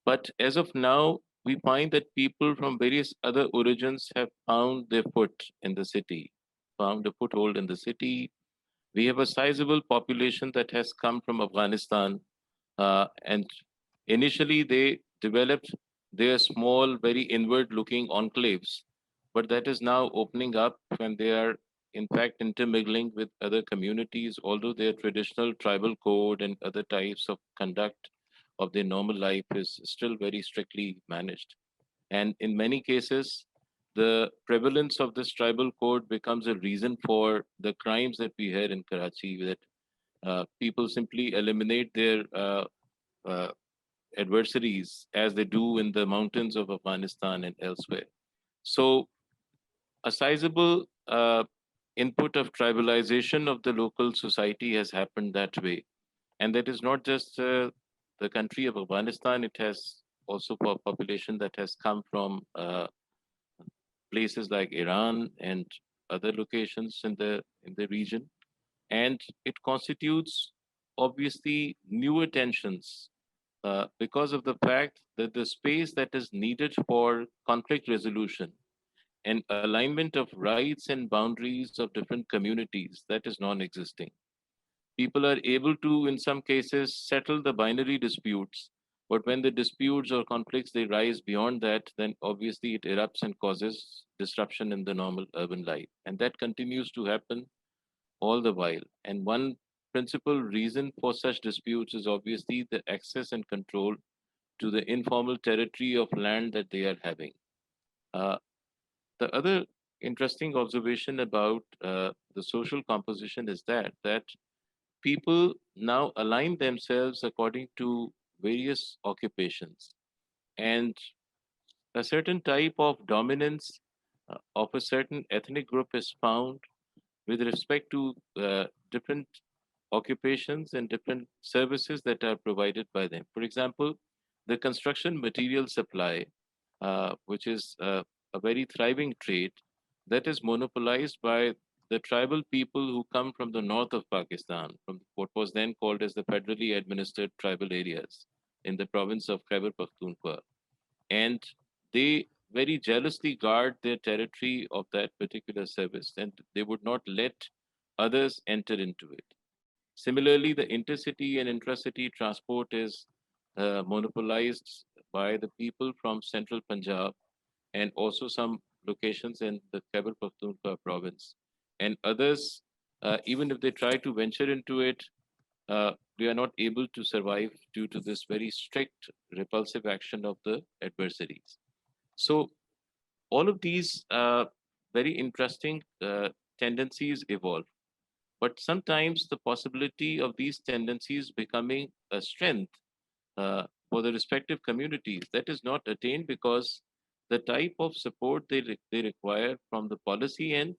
But as of now, we find that people from various other origins have found their foot in the city, found a foothold in the city. We have a sizable population that has come from Afghanistan, and initially they developed their small, very inward-looking enclaves, but that is now opening up when they are in fact intermingling with other communities, although their traditional tribal code and other types of conduct of their normal life is still very strictly managed. And in many cases, the prevalence of this tribal code becomes a reason for the crimes that we hear in Karachi, that people simply eliminate their uh, adversaries as they do in the mountains of Afghanistan and elsewhere. So a sizable input of tribalization of the local society has happened that way. And that is not just the country of Afghanistan, it has also a population that has come from places like Iran and other locations in the region. And it constitutes obviously newer tensions because of the fact that the space that is needed for conflict resolution and alignment of rights and boundaries of different communities, that is non-existing. People are able to, in some cases, settle the binary disputes, but when the disputes or conflicts they rise beyond that, then obviously it erupts and causes disruption in the normal urban life, and that continues to happen all the while. And one principal reason for such disputes is obviously the access and control to the informal territory of land that they are having. Uh, the other interesting observation about the social composition is that people now align themselves according to various occupations, and a certain type of dominance of a certain ethnic group is found with respect to different occupations and different services that are provided by them. For example, the construction material supply, which is a very thriving trade, that is monopolized by the tribal people who come from the north of Pakistan, from what was then called as the federally administered tribal areas in the province of Khyber Pakhtunkhwa. And they very jealously guard their territory of that particular service, and they would not let others enter into it. Similarly, the intercity and intracity transport is monopolized by the people from central Punjab and also some locations in the Khyber Pakhtunkhwa province. And others, even if they try to venture into it, we are not able to survive due to this very strict repulsive action of the adversaries. So all of these very interesting tendencies evolve. But sometimes the possibility of these tendencies becoming a strength for the respective communities, that is not attained because the type of support they require from the policy end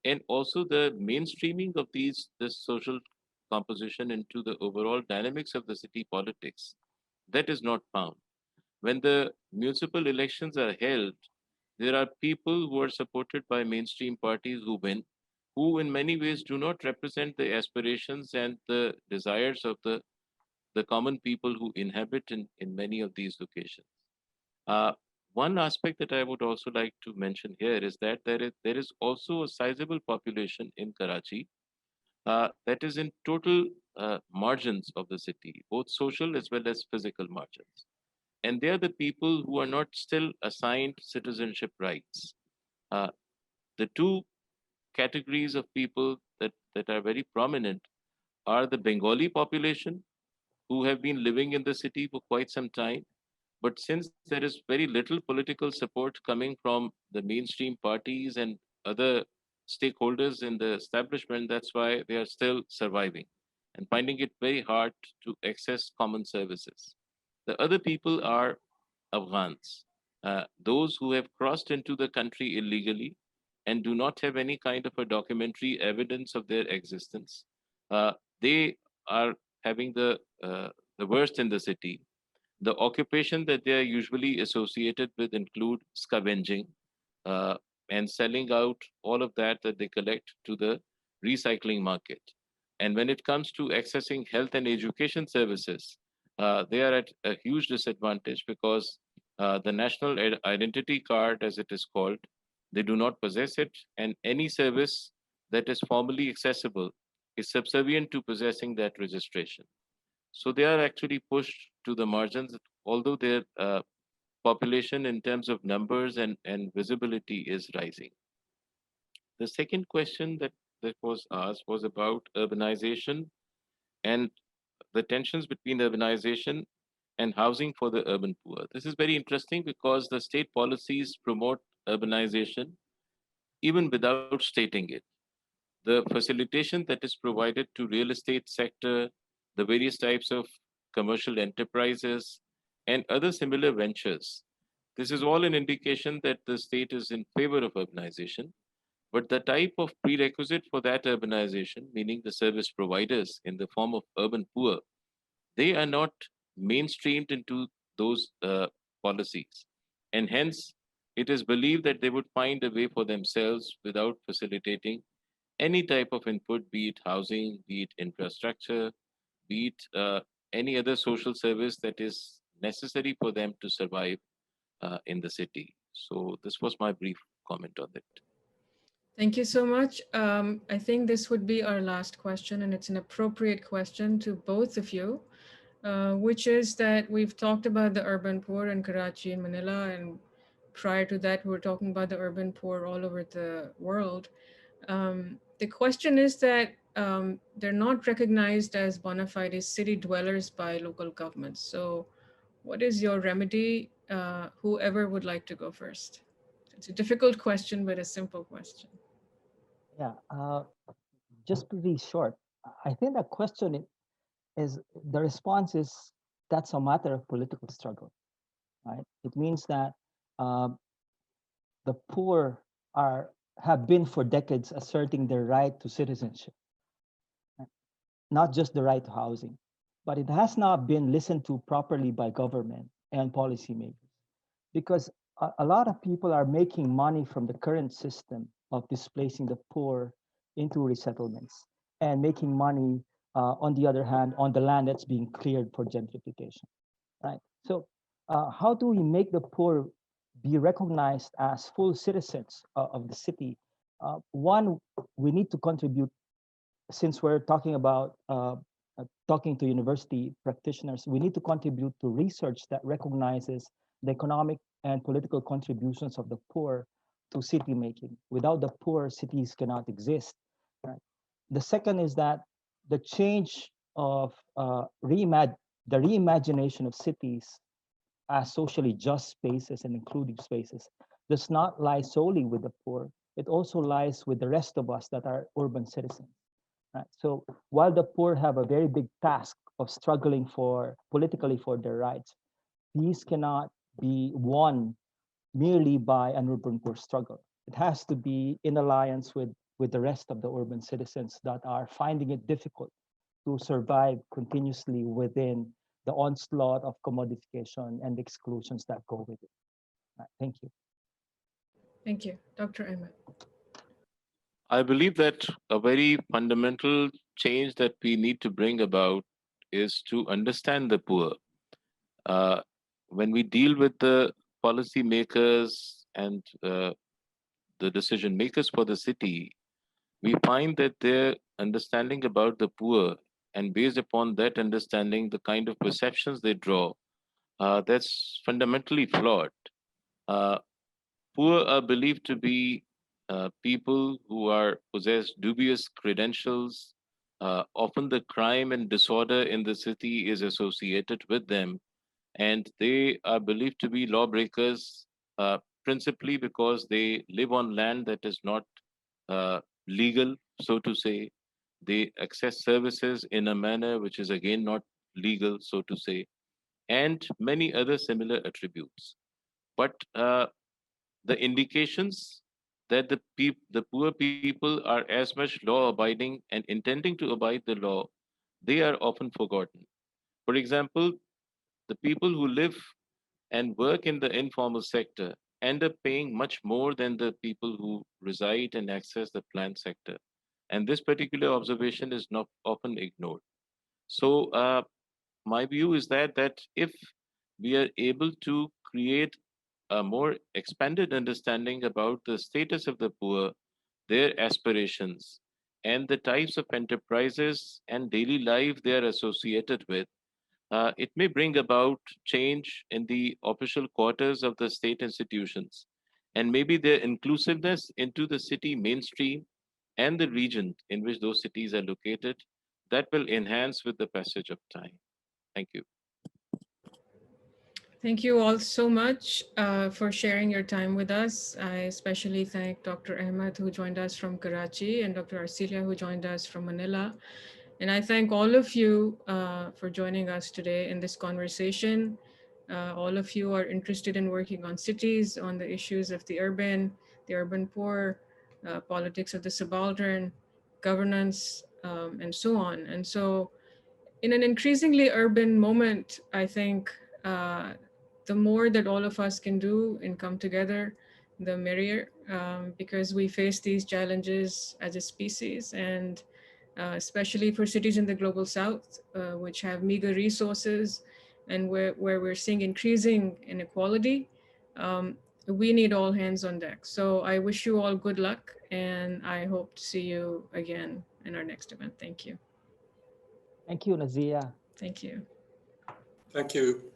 and also the mainstreaming of this social composition into the overall dynamics of the city politics, that is not found. When the municipal elections are held, there are people who are supported by mainstream parties who win, who in many ways do not represent the aspirations and the desires of the common people who inhabit in many of these locations. Uh, One aspect that I would also like to mention here is that there is also a sizable population in Karachi that is in total margins of the city, both social as well as physical margins. And they are the people who are not still assigned citizenship rights. Uh, the two categories of people that are very prominent are the Bengali population, who have been living in the city for quite some time. But since there is very little political support coming from the mainstream parties and other stakeholders in the establishment, that's why they are still surviving and finding it very hard to access common services. The other people are Afghans, those who have crossed into the country illegally and do not have any kind of a documentary evidence of their existence. They are having the worst in the city. The occupation that they are usually associated with include scavenging uh, and selling out all of that they collect to the recycling market. And when it comes to accessing health and education services, they are at a huge disadvantage because the national identity card, as it is called, they do not possess it, and any service that is formally accessible is subservient to possessing that registration. So they are actually pushed to the margins, although their population in terms of numbers and visibility is rising. The second question that was asked was about urbanization and the tensions between urbanization and housing for the urban poor. This is very interesting because the state policies promote urbanization even without stating it. The facilitation that is provided to real estate sector, the various types of commercial enterprises, and other similar ventures. This is all an indication that the state is in favor of urbanization, but the type of prerequisite for that urbanization, meaning the service providers in the form of urban poor, they are not mainstreamed into those policies. And hence, it is believed that they would find a way for themselves without facilitating any type of input, be it housing, be it infrastructure, be it any other social service that is necessary for them to survive in the city. So this was my brief comment on it. Thank you so much. I think this would be our last question, and it's an appropriate question to both of you, which is that we've talked about the urban poor in Karachi and Manila, and prior to that, we were talking about the urban poor all over the world. The question is that they're not recognized as bona fide city dwellers by local governments. So what is your remedy? Whoever would like to go first. It's a difficult question, but a simple question. Yeah, just to be short, I think that question is the response is that's a matter of political struggle, right? It means that the poor have been for decades asserting their right to citizenship, right? Not just the right to housing, but it has not been listened to properly by government and policymakers, because a lot of people are making money from the current system of displacing the poor into resettlements and making money, on the other hand, on the land that's being cleared for gentrification, right? So how do we make the poor be recognized as full citizens of the city? One, we need to contribute, since we're talking about talking to university practitioners, we need to contribute to research that recognizes the economic and political contributions of the poor to city making. Without the poor, cities cannot exist. Right? The second is that the change of the reimagination of cities as socially just spaces and inclusive spaces does not lie solely with the poor. It also lies with the rest of us that are urban citizens. Right? So while the poor have a very big task of struggling politically for their rights, these cannot be won merely by an urban poor struggle. It has to be in alliance with the rest of the urban citizens that are finding it difficult to survive continuously within the onslaught of commodification and exclusions that go with it. Right, thank you. Thank you. Dr. Ahmed. I believe that a very fundamental change that we need to bring about is to understand the poor. When we deal with the policy makers and the decision makers for the city, we find that their understanding about the poor, and based upon that understanding, the kind of perceptions they draw, that's fundamentally flawed. Poor are believed to be people who are possess dubious credentials. Often the crime and disorder in the city is associated with them, and they are believed to be lawbreakers, principally because they live on land that is not legal, so to say. They access services in a manner which is again not legal, so to say, and many other similar attributes. But the indications that the poor people are as much law abiding and intending to abide the law, they are often forgotten. For example, the people who live and work in the informal sector end up paying much more than the people who reside and access the planned sector. And this particular observation is not often ignored. So my view is that if we are able to create a more expanded understanding about the status of the poor, their aspirations, and the types of enterprises and daily life they are associated with, it may bring about change in the official quarters of the state institutions, and maybe their inclusiveness into the city mainstream and the region in which those cities are located, that will enhance with the passage of time. Thank you. Thank you all so much for sharing your time with us. I especially thank Dr. Ahmed, who joined us from Karachi, and Dr. Arcilla, who joined us from Manila. And I thank all of you for joining us today in this conversation. All of you are interested in working on cities, on the issues of the urban poor, politics of the subaltern, governance, and so on. And so in an increasingly urban moment, I think the more that all of us can do and come together, the merrier, because we face these challenges as a species. And especially for cities in the global south, which have meager resources and where we're seeing increasing inequality. We need all hands on deck. So I wish you all good luck, and I hope to see you again in our next event. Thank you. Thank you, Nazia. Thank you. Thank you.